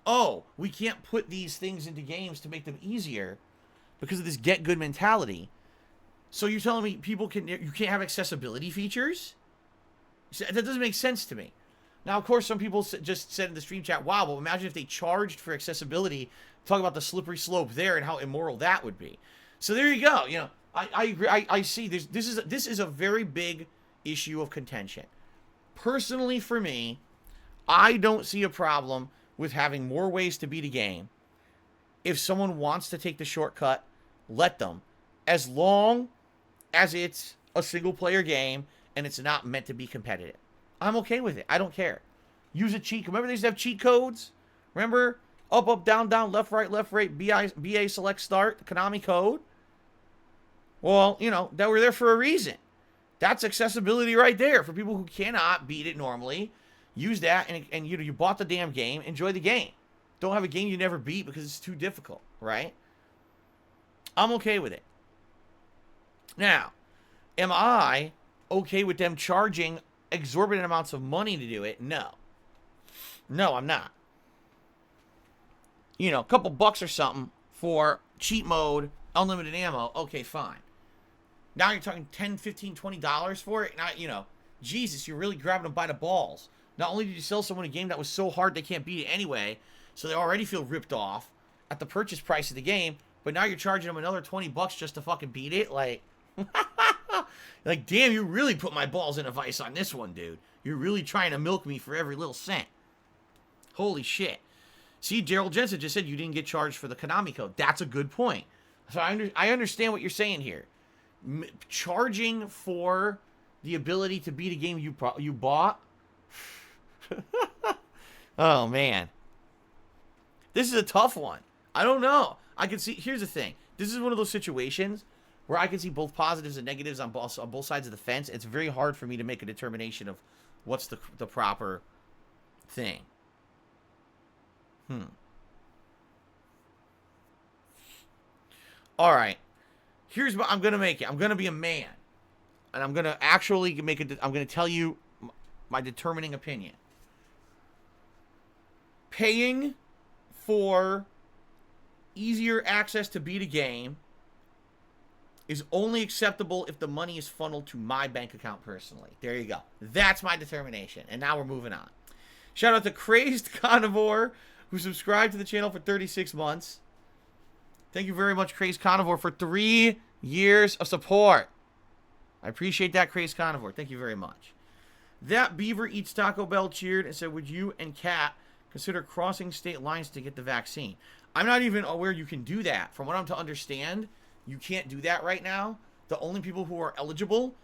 we can't put these things into games to make them easier because of this get good mentality, so you're telling me you can't have accessibility features? That doesn't make sense to me. Now, of course, some people just said in the stream chat, wow, well, imagine if they charged for accessibility. Talk about the slippery slope there and how immoral that would be. So there you go. You know, I agree. I see this is a very big issue of contention. Personally, for me, I don't see a problem with having more ways to beat a game. If someone wants to take the shortcut, let them. As long as it's a single-player game and it's not meant to be competitive. I'm okay with it. I don't care. Use a cheat. Remember they used to have cheat codes? Remember? Up, up, down, down, left, right, BA, select, start, Konami code? Well, you know, that were there for a reason. That's accessibility right there for people who cannot beat it normally. Use that, and you know, you bought the damn game. Enjoy the game. Don't have a game you never beat because it's too difficult, right? I'm okay with it. Now, am I okay with them charging exorbitant amounts of money to do it? No. No, I'm not. You know, a couple bucks or something for cheat mode, unlimited ammo. Okay, fine. Now you're talking $10, $15, $20 for it? Now, you know, Jesus, you're really grabbing them by the balls. Not only did you sell someone a game that was so hard they can't beat it anyway, so they already feel ripped off at the purchase price of the game, but now you're charging them another 20 bucks just to fucking beat it? Like, like, damn, you really put my balls in a vice on this one, dude. You're really trying to milk me for every little cent. Holy shit. See, Gerald Jensen just said you didn't get charged for the Konami code. That's a good point. So I understand what you're saying here. Charging for the ability to beat a game you bought? Oh, man. This is a tough one. I don't know. I can see... Here's the thing. This is one of those situations where I can see both positives and negatives on both sides of the fence. It's very hard for me to make a determination of what's the proper thing. All right. Here's what I'm going to make it. I'm going to be a man. And I'm going to actually make it. I'm going to tell you my determining opinion. Paying for easier access to beat a game is only acceptable if the money is funneled to my bank account personally. There you go. That's my determination. And now we're moving on. Shout out to Crazed Carnivore, who subscribed to the channel for 36 months. Thank you very much, Crazed Carnivore, for 3 years of support. I appreciate that, Crazed Carnivore. Thank you very much. That Beaver Eats Taco Bell cheered and said, would you and Kat consider crossing state lines to get the vaccine? I'm not even aware you can do that. From what I'm to understand, you can't do that right now. The only people who are eligible,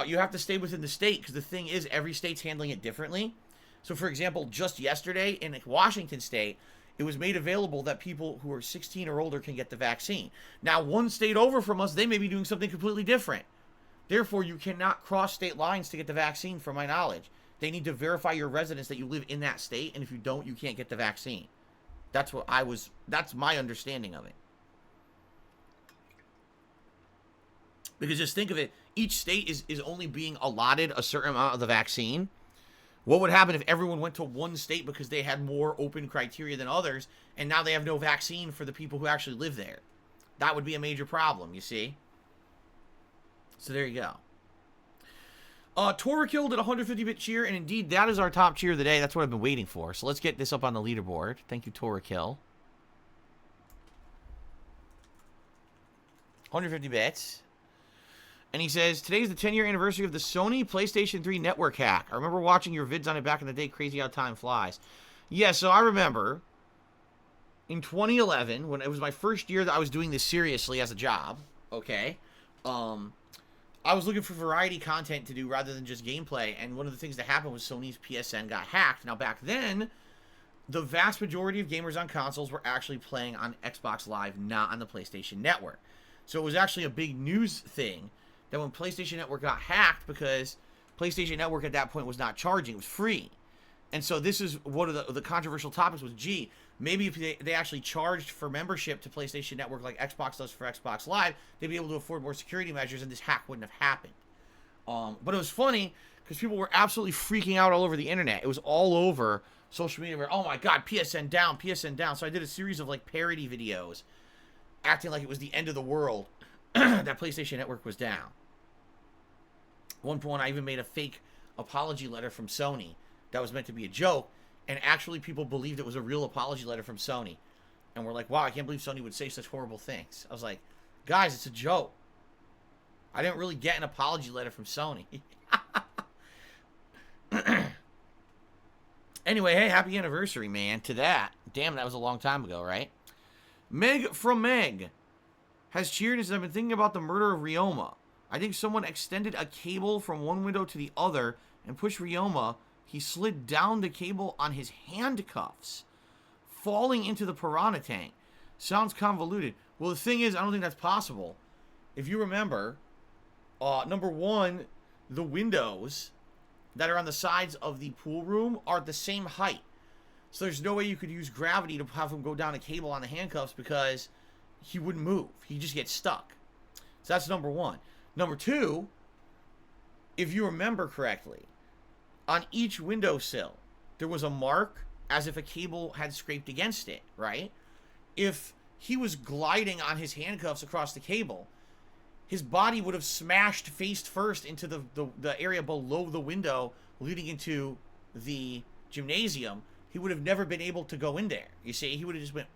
you have to stay within the state, because the thing is, every state's handling it differently. So, for example, just yesterday in Washington State, it was made available that people who are 16 or older can get the vaccine. Now, one state over from us, they may be doing something completely different. Therefore, you cannot cross state lines to get the vaccine, from my knowledge. They need to verify your residence that you live in that state, and if you don't, you can't get the vaccine. That's my understanding of it. Because just think of it, each state is only being allotted a certain amount of the vaccine. What would happen if everyone went to one state because they had more open criteria than others, and now they have no vaccine for the people who actually live there? That would be a major problem, you see? So there you go. Tora killed at 150-bit cheer, and indeed, that is our top cheer of the day. That's what I've been waiting for. So let's get this up on the leaderboard. Thank you, Tora Kill. 150 bits. And he says, today's the 10-year anniversary of the Sony PlayStation 3 network hack. I remember watching your vids on it back in the day. Crazy how time flies. Yeah, so I remember in 2011, when it was my first year that I was doing this seriously as a job, okay, I was looking for variety content to do rather than just gameplay, and one of the things that happened was Sony's PSN got hacked. Now, back then, the vast majority of gamers on consoles were actually playing on Xbox Live, not on the PlayStation Network. So it was actually a big news thing that when PlayStation Network got hacked, because PlayStation Network at that point was not charging, it was free. And so this is one of the controversial topics was, gee, maybe if they actually charged for membership to PlayStation Network like Xbox does for Xbox Live, they'd be able to afford more security measures and this hack wouldn't have happened. But it was funny because people were absolutely freaking out all over the internet. It was all over social media where, oh my God, PSN down, PSN down. So I did a series of like parody videos acting like it was the end of the world that PlayStation Network was down. At one point I even made a fake apology letter from Sony that was meant to be a joke, and actually people believed it was a real apology letter from Sony. And we're like, wow, I can't believe Sony would say such horrible things. I was like, guys, it's a joke. I didn't really get an apology letter from Sony. Anyway, hey, happy anniversary, man, to that. Damn, that was a long time ago, right? Meg from Meg has cheered and said, I've been thinking about the murder of Ryoma. I think someone extended a cable from one window to the other and pushed Ryoma. He slid down the cable on his handcuffs, falling into the piranha tank. Sounds convoluted. Well, the thing is, I don't think that's possible. If you remember, number one, the windows that are on the sides of the pool room are the same height. So there's no way you could use gravity to have him go down a cable on the handcuffs because he wouldn't move. He'd just get stuck. So that's number one. Number two, if you remember correctly, on each windowsill, there was a mark as if a cable had scraped against it, right? If he was gliding on his handcuffs across the cable, his body would have smashed face first into the area below the window leading into the gymnasium. He would have never been able to go in there. You see, he would have just went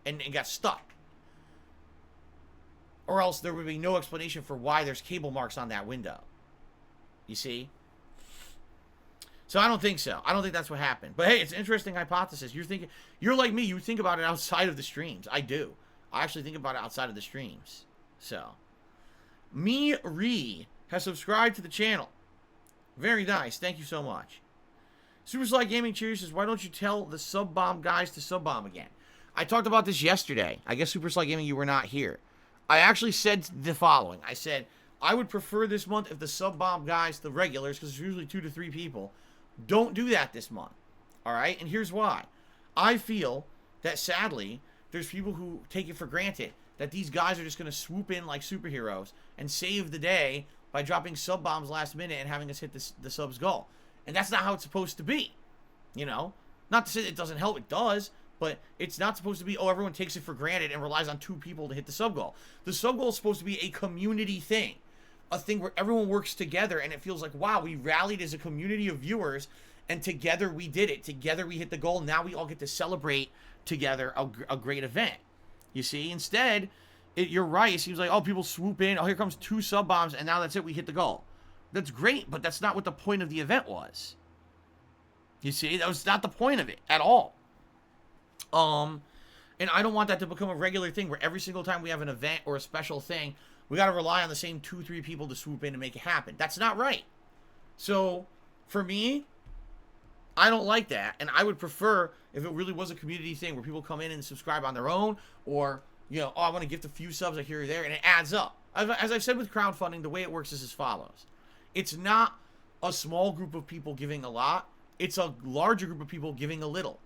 and got stuck. Or else there would be no explanation for why there's cable marks on that window. You see? So I don't think so. I don't think that's what happened. But hey, it's an interesting hypothesis. You're like me, you think about it outside of the streams. I do. I actually think about it outside of the streams. So Me Ree has subscribed to the channel. Very nice. Thank you so much. Super Sly Gaming Cheers says, why don't you tell the sub bomb guys to sub bomb again? I talked about this yesterday. I guess Super Sly Gaming, you were not here. I actually said the following. I said, I would prefer this month if the sub bomb guys, the regulars, because there's usually 2 to 3 people, don't do that this month. Alright? And here's why. I feel that sadly, there's people who take it for granted that these guys are just going to swoop in like superheroes and save the day by dropping sub bombs last minute and having us hit the sub's goal. And that's not how it's supposed to be. You know? Not to say that it doesn't help, it does. But it's not supposed to be, oh, everyone takes it for granted and relies on 2 people to hit the sub goal. The sub goal is supposed to be a community thing. A thing where everyone works together and it feels like, wow, we rallied as a community of viewers and together we did it. Together we hit the goal. Now we all get to celebrate together a great event. You see? Instead, you're right. It seems like, oh, people swoop in. Oh, here comes 2 sub bombs and now that's it. We hit the goal. That's great, but that's not what the point of the event was. You see? That was not the point of it at all. And I don't want that to become a regular thing where every single time we have an event or a special thing, we got to rely on the same 2-3 people to swoop in and make it happen. That's not right. So, for me, I don't like that. And I would prefer if it really was a community thing where people come in and subscribe on their own or, you know, oh, I want to gift a few subs here or there, and it adds up. As I've said with crowdfunding, the way it works is as follows. It's not a small group of people giving a lot. It's a larger group of people giving a little.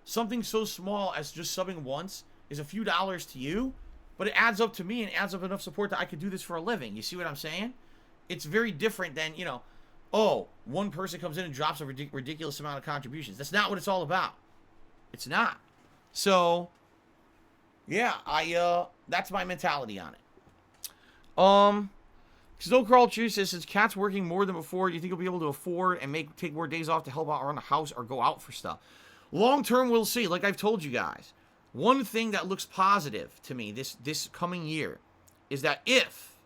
Something so small as just subbing once is a few dollars to you, but it adds up to me and adds up enough support that I could do this for a living. You see what I'm saying? It's very different than, you know, oh, one person comes in and drops a ridiculous amount of contributions. That's not what it's all about. It's not. So, yeah, that's my mentality on it. Snowcrawl Cheers says, since Cat's working more than before, do you think he'll be able to afford and take more days off to help out around the house or go out for stuff? Long term, we'll see. Like I've told you guys, one thing that looks positive to me this coming year is that if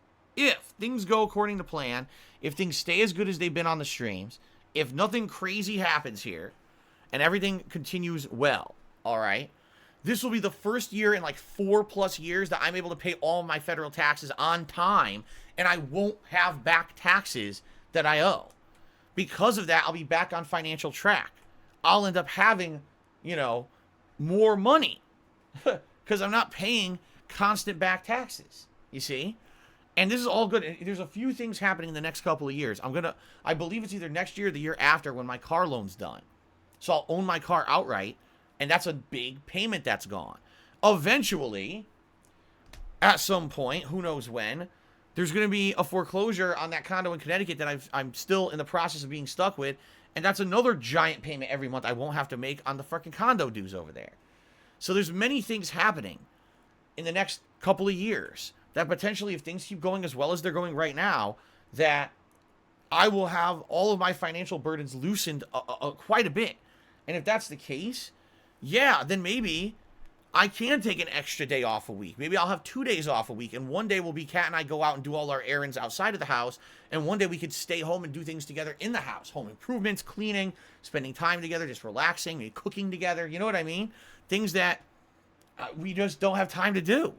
things go according to plan, if things stay as good as they've been on the streams, if nothing crazy happens here, and everything continues well, all right, this will be the first year in like 4+ years that I'm able to pay all my federal taxes on time, and I won't have back taxes that I owe. Because of that, I'll be back on financial track. I'll end up having, you know, more money because I'm not paying constant back taxes, you see? And this is all good. There's a few things happening in the next couple of years. I believe it's either next year or the year after when my car loan's done. So I'll own my car outright, and that's a big payment that's gone. Eventually, at some point, who knows when, there's going to be a foreclosure on that condo in Connecticut that I'm still in the process of being stuck with. And that's another giant payment every month I won't have to make on the fucking condo dues over there. So there's many things happening in the next couple of years that potentially, if things keep going as well as they're going right now, that I will have all of my financial burdens loosened quite a bit. And if that's the case, yeah, then maybe I can take an extra day off a week. Maybe I'll have 2 days off a week, and one day will be Kat and I go out and do all our errands outside of the house, and one day we could stay home and do things together in the house. Home improvements, cleaning, spending time together, just relaxing, maybe cooking together. You know what I mean? Things that we just don't have time to do,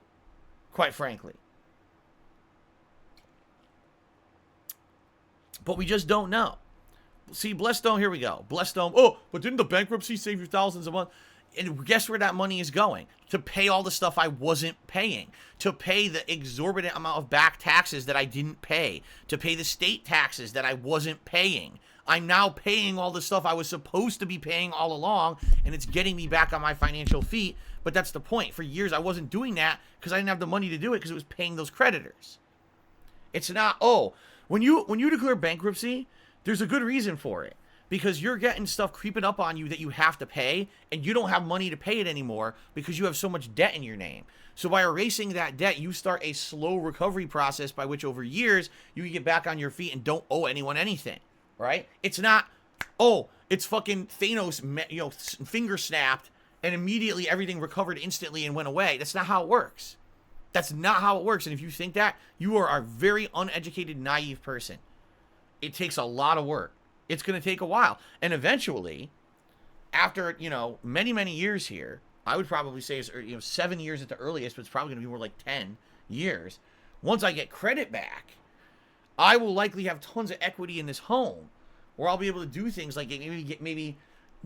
quite frankly. But we just don't know. See, Blessed Dome, here we go. Blessed Dome, oh, but didn't the bankruptcy save you thousands a month? And guess where that money is going? To pay all the stuff I wasn't paying. To pay the exorbitant amount of back taxes that I didn't pay. To pay the state taxes that I wasn't paying. I'm now paying all the stuff I was supposed to be paying all along, and it's getting me back on my financial feet. But that's the point. For years, I wasn't doing that because I didn't have the money to do it because it was paying those creditors. It's not, oh, when you declare bankruptcy, there's a good reason for it. Because you're getting stuff creeping up on you that you have to pay, and you don't have money to pay it anymore because you have so much debt in your name. So by erasing that debt, you start a slow recovery process by which over years you can get back on your feet and don't owe anyone anything, right? It's not, oh, it's fucking Thanos, finger snapped and immediately everything recovered instantly and went away. That's not how it works. That's not how it works. And if you think that, you are a very uneducated, naive person. It takes a lot of work. It's going to take a while. And eventually, after, many, many years here, I would probably say, 7 years at the earliest, but it's probably going to be more like 10 years. Once I get credit back, I will likely have tons of equity in this home where I'll be able to do things like maybe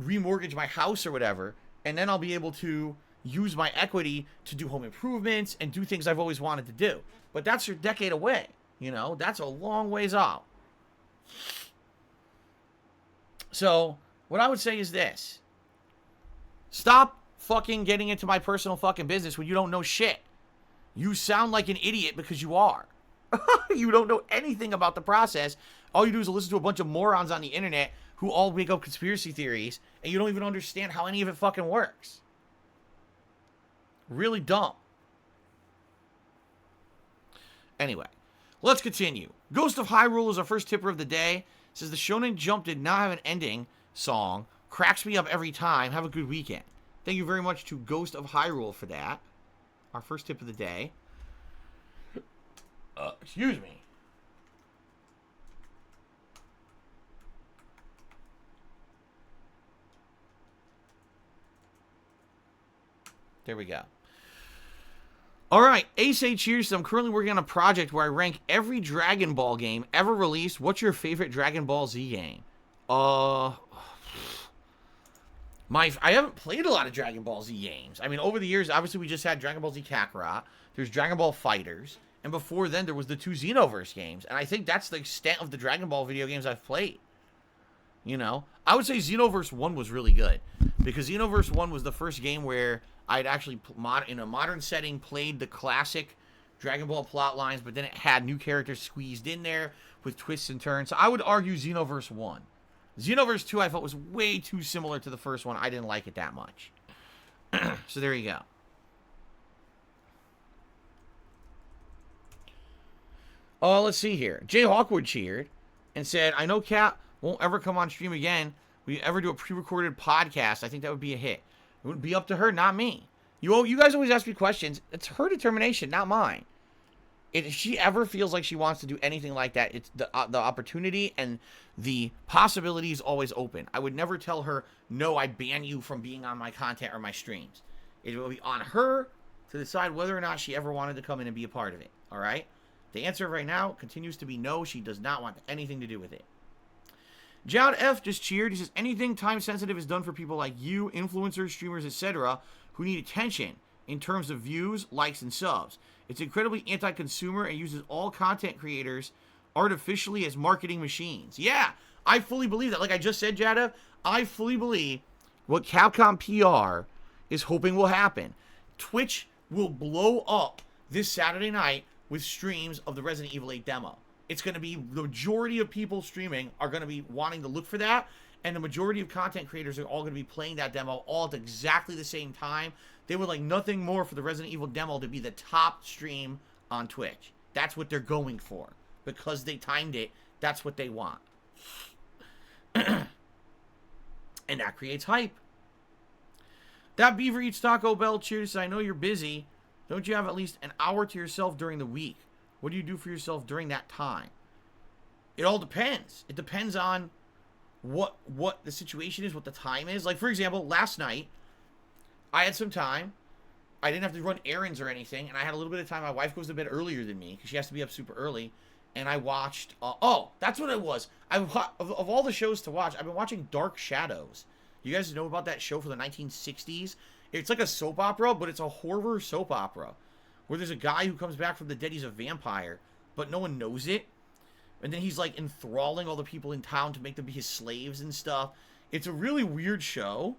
remortgage my house or whatever. And then I'll be able to use my equity to do home improvements and do things I've always wanted to do. But that's a decade away. That's a long ways off. So, what I would say is this. Stop fucking getting into my personal fucking business when you don't know shit. You sound like an idiot because you are. You don't know anything about the process. All you do is listen to a bunch of morons on the internet who all make up conspiracy theories, and you don't even understand how any of it fucking works. Really dumb. Anyway, let's continue. Ghost of Hyrule is our first tipper of the day. Says the Shonen Jump did not have an ending song. Cracks me up every time. Have a good weekend. Thank you very much to Ghost of Hyrule for that. Our first tip of the day. Excuse me. There we go. All right, Ace cheers. I'm currently working on a project where I rank every Dragon Ball game ever released. What's your favorite Dragon Ball Z game? I haven't played a lot of Dragon Ball Z games. I mean, over the years, obviously we just had Dragon Ball Z Kakarot. There's Dragon Ball Fighters, and before then there was the 2 Xenoverse games. And I think that's the extent of the Dragon Ball video games I've played. I would say Xenoverse 1 was really good because Xenoverse 1 was the first game where I'd actually, in a modern setting, played the classic Dragon Ball plot lines, but then it had new characters squeezed in there with twists and turns. So I would argue Xenoverse 1. Xenoverse 2 I felt was way too similar to the first one. I didn't like it that much. So there you go. Oh, let's see here. Jay Hawkwood cheered and said, I know Kat won't ever come on stream again. Will you ever do a pre-recorded podcast? I think that would be a hit. It would be up to her, not me. You guys always ask me questions. It's her determination, not mine. If she ever feels like she wants to do anything like that, it's the opportunity and the possibility is always open. I would never tell her, no, I ban you from being on my content or my streams. It will be on her to decide whether or not she ever wanted to come in and be a part of it. All right? The answer right now continues to be no. She does not want anything to do with it. Jowd F just cheered. He says, anything time sensitive is done for people like you, influencers, streamers, etc., who need attention in terms of views, likes, and subs. It's incredibly anti-consumer and uses all content creators artificially as marketing machines. Yeah, I fully believe that. Like I just said, Jowd F, I fully believe what Capcom PR is hoping will happen. Twitch will blow up this Saturday night with streams of the Resident Evil 8 demo. It's going to be, the majority of people streaming are going to be wanting to look for that, and the majority of content creators are all going to be playing that demo all at exactly the same time. They would like nothing more for the Resident Evil demo to be the top stream on Twitch. That's what they're going for, because they timed it That's what they want. And that creates hype. That Beaver Eats Taco Bell cheers. I know you're busy. Don't you have at least an hour to yourself during the week? What do you do for yourself during that time? It all depends. It depends on what the situation is, what the time is. Like, for example, last night, I had some time. I didn't have to run errands or anything, and I had a little bit of time. My wife goes to bed earlier than me because she has to be up super early. And I watched, oh, that's what it was. Of all the shows to watch, I've been watching Dark Shadows. You guys know about that show from the 1960s? It's like a soap opera, but it's a horror soap opera. Where there's a guy who comes back from the dead, he's a vampire, but no one knows it. And then he's like enthralling all the people in town to make them be his slaves and stuff. It's a really weird show.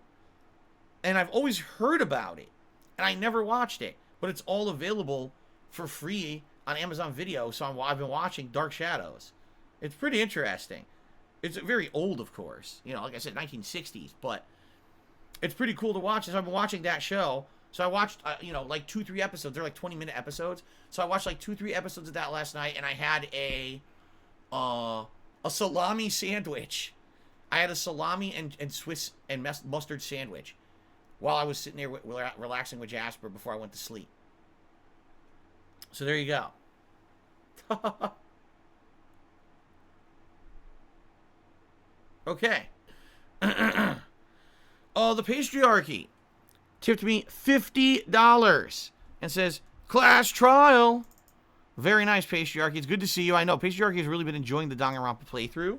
And I've always heard about it. And I never watched it. But it's all available for free on Amazon Video, so I've been watching Dark Shadows. It's pretty interesting. It's very old, of course. You know, like I said, 1960s, but it's pretty cool to watch. So I've been watching that show. So I watched, you know, like 2-3 episodes. They're like 20-minute episodes. So I watched like 2-3 episodes of that last night, and I had a salami sandwich. I had a salami and Swiss and mustard sandwich while I was sitting there relaxing with Jasper before I went to sleep. So there you go. Okay. The Patriarchy tipped me $50 and says, class trial. Very nice, Patriarchy. It's good to see you. I know Patriarchy has really been enjoying the Danganronpa playthrough.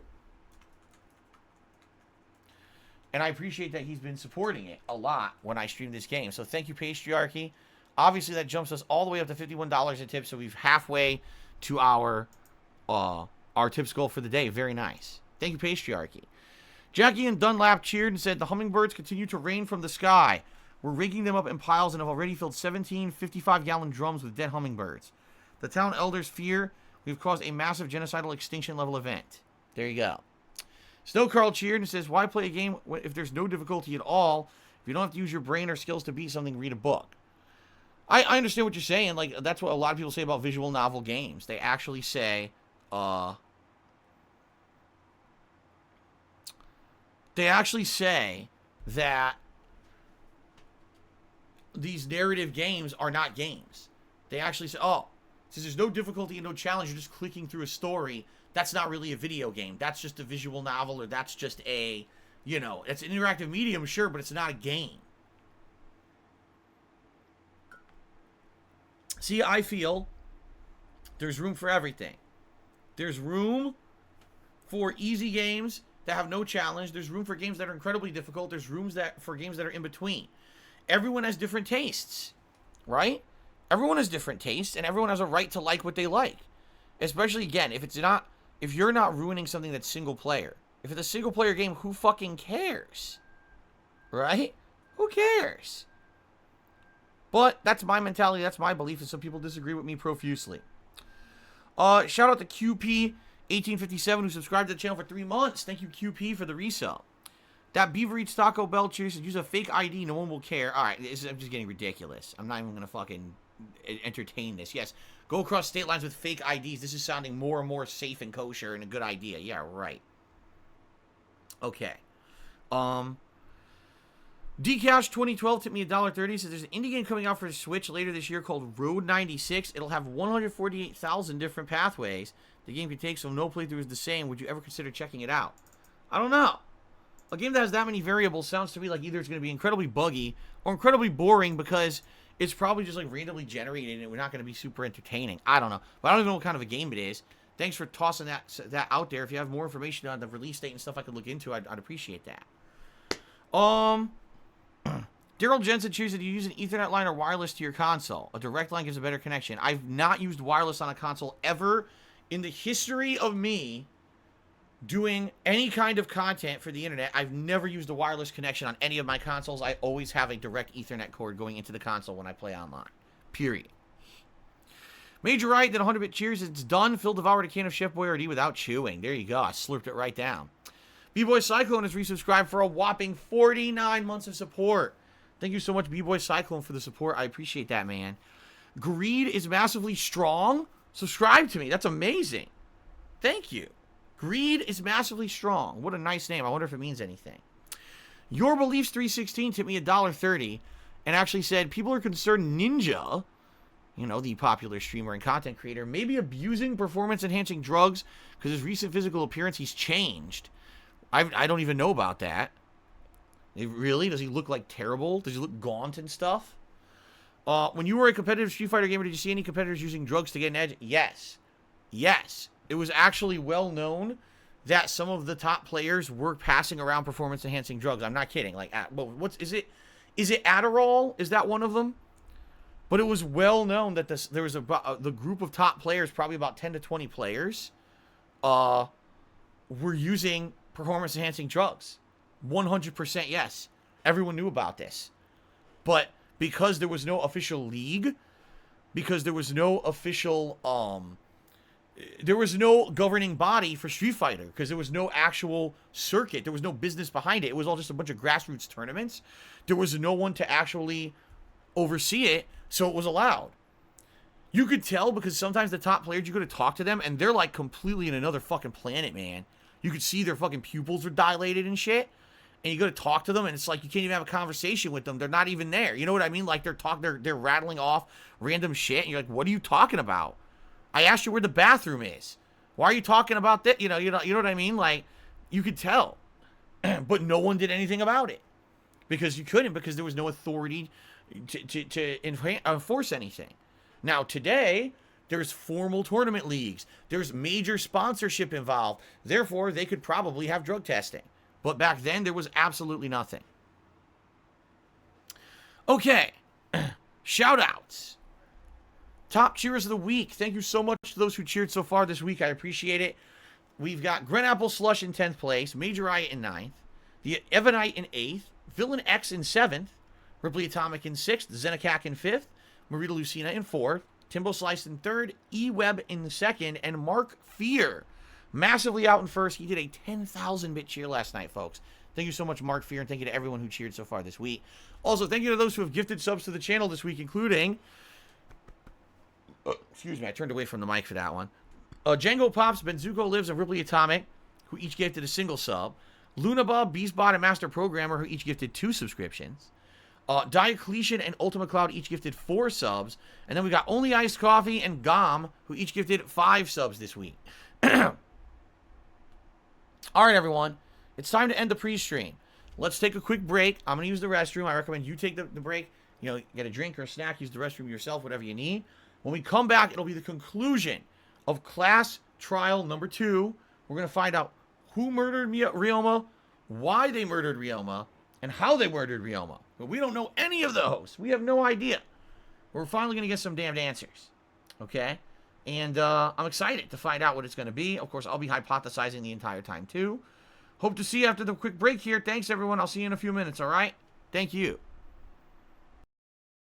And I appreciate that he's been supporting it a lot when I stream this game. So thank you, Patriarchy. Obviously, that jumps us all the way up to $51 in tips, so we've halfway to our tips goal for the day. Very nice. Thank you, Patriarchy. Jackie and Dunlap cheered and said, the hummingbirds continue to rain from the sky. We're rigging them up in piles and have already filled 17 55-gallon drums with dead hummingbirds. The town elders fear we've caused a massive genocidal extinction level event. There you go. Snow Carl cheered and says, why play a game if there's no difficulty at all? If you don't have to use your brain or skills to beat something, read a book. I understand what you're saying. Like, that's what a lot of people say about visual novel games. They actually say, that these narrative games are not games. They actually say, oh, since there's no difficulty and no challenge, you're just clicking through a story, that's not really a video game. That's just a visual novel, or that's just a, you know, it's an interactive medium, sure, but it's not a game. See, I feel there's room for everything. There's room for easy games that have no challenge. There's room for games that are incredibly difficult. There's rooms for games that are in between. Everyone has different tastes, right? Everyone has different tastes, and everyone has a right to like what they like. Especially, again, if you're not ruining something that's single player. If it's a single player game, who fucking cares? Right? Who cares? But that's my mentality, that's my belief, and some people disagree with me profusely. Shout out to QP1857 who subscribed to the channel for 3 months. Thank you, QP, for the resale. That Beaver Eats Taco Bell cheers said, use a fake ID, no one will care. Alright, I'm just getting ridiculous. I'm not even going to fucking entertain this. Yes, go across state lines with fake IDs. This is sounding more and more safe and kosher and a good idea. Yeah, right. Okay. Dcash 2012 tipped me $1.30. Says there's an indie game coming out for Switch later this year called Road 96. It'll have 148,000 different pathways the game can take, so no playthrough is the same. Would you ever consider checking it out? I don't know. A game that has that many variables sounds to me like either it's going to be incredibly buggy or incredibly boring because it's probably just like randomly generated and we're not going to be super entertaining. I don't know. But I don't even know what kind of a game it is. Thanks for tossing that out there. If you have more information on the release date and stuff I could look into, I'd appreciate that. Daryl Jensen chooses, do you use an Ethernet line or wireless to your console? A direct line gives a better connection. I've not used wireless on a console ever in the history of me doing any kind of content for the internet. I've never used a wireless connection on any of my consoles. I always have a direct Ethernet cord going into the console when I play online. Period. Major Right did 100-bit cheers. It's done. Phil devoured a can of Chef Boyardee without chewing. There you go. I slurped it right down. B-Boy Cyclone has resubscribed for a whopping 49 months of support. Thank you so much, B-Boy Cyclone, for the support. I appreciate that, man. Greed is massively strong. Subscribe to me. That's amazing. Thank you. Greed is massively strong. What a nice name. I wonder if it means anything. Your Beliefs 316 tipped me $1.30 and actually said, people are concerned Ninja, you know, the popular streamer and content creator, may be abusing performance-enhancing drugs because his recent physical appearance, he's changed. I don't even know about that. Really? Does he look like terrible? Does he look gaunt and stuff? When you were a competitive Street Fighter gamer, did you see any competitors using drugs to get an edge? Yes. Yes. It was actually well known that some of the top players were passing around performance-enhancing drugs. I'm not kidding. Like, well, is it Adderall? Is that one of them? But it was well known that there was the group of top players, probably about 10 to 20 players, were using performance-enhancing drugs. 100% yes. Everyone knew about this. But because there was no official league, because there was no official, there was no governing body for Street Fighter, because there was no actual circuit. There was no business behind it. It was all just a bunch of grassroots tournaments. There was no one to actually oversee it, so it was allowed. You could tell because sometimes the top players, you go to talk to them, and they're like completely in another fucking planet, man. You could see their fucking pupils are dilated and shit. And you go to talk to them, and it's like you can't even have a conversation with them. They're not even there. You know what I mean? Like they're rattling off random shit, and you're like, what are you talking about? I asked you where the bathroom is. Why are you talking about that? You know what I mean? Like, you could tell. But no one did anything about it. Because you couldn't, because there was no authority to enforce anything. Now, today, there's formal tournament leagues. There's major sponsorship involved. Therefore, they could probably have drug testing. But back then, there was absolutely nothing. Okay. Shout-outs. Top cheers of the week. Thank you so much to those who cheered so far this week. I appreciate it. We've got Grenapple Slush in 10th place, Major Riot in 9th, the Evanite in 8th, Villain X in 7th, Ripley Atomic in 6th, Zenecac in 5th, Marita Lucina in 4th, Timbo Slice in 3rd, E-Web in 2nd, and Mark Fear massively out in 1st. He did a 10,000-bit cheer last night, folks. Thank you so much, Mark Fear, and thank you to everyone who cheered so far this week. Also, thank you to those who have gifted subs to the channel this week, including... excuse me, I turned away from the mic for that one. Django Pops, Benzuko Lives, and Ripley Atomic, who each gifted a single sub. Lunabub, Beastbot, and Master Programmer, who each gifted 2 subscriptions. Diocletian and Ultima Cloud each gifted 4 subs. And then we got Only Iced Coffee and Gom, who each gifted 5 subs this week. Alright, everyone. It's time to end the pre-stream. Let's take a quick break. I'm going to use the restroom. I recommend you take the break. You know, get a drink or a snack. Use the restroom yourself, whatever you need. When we come back, it'll be the conclusion of class trial number 2. We're going to find out who murdered Ryoma, why they murdered Ryoma, and how they murdered Ryoma. But we don't know any of those. We have no idea. We're finally going to get some damned answers. Okay? And I'm excited to find out what it's going to be. Of course, I'll be hypothesizing the entire time, too. Hope to see you after the quick break here. Thanks, everyone. I'll see you in a few minutes, all right? Thank you.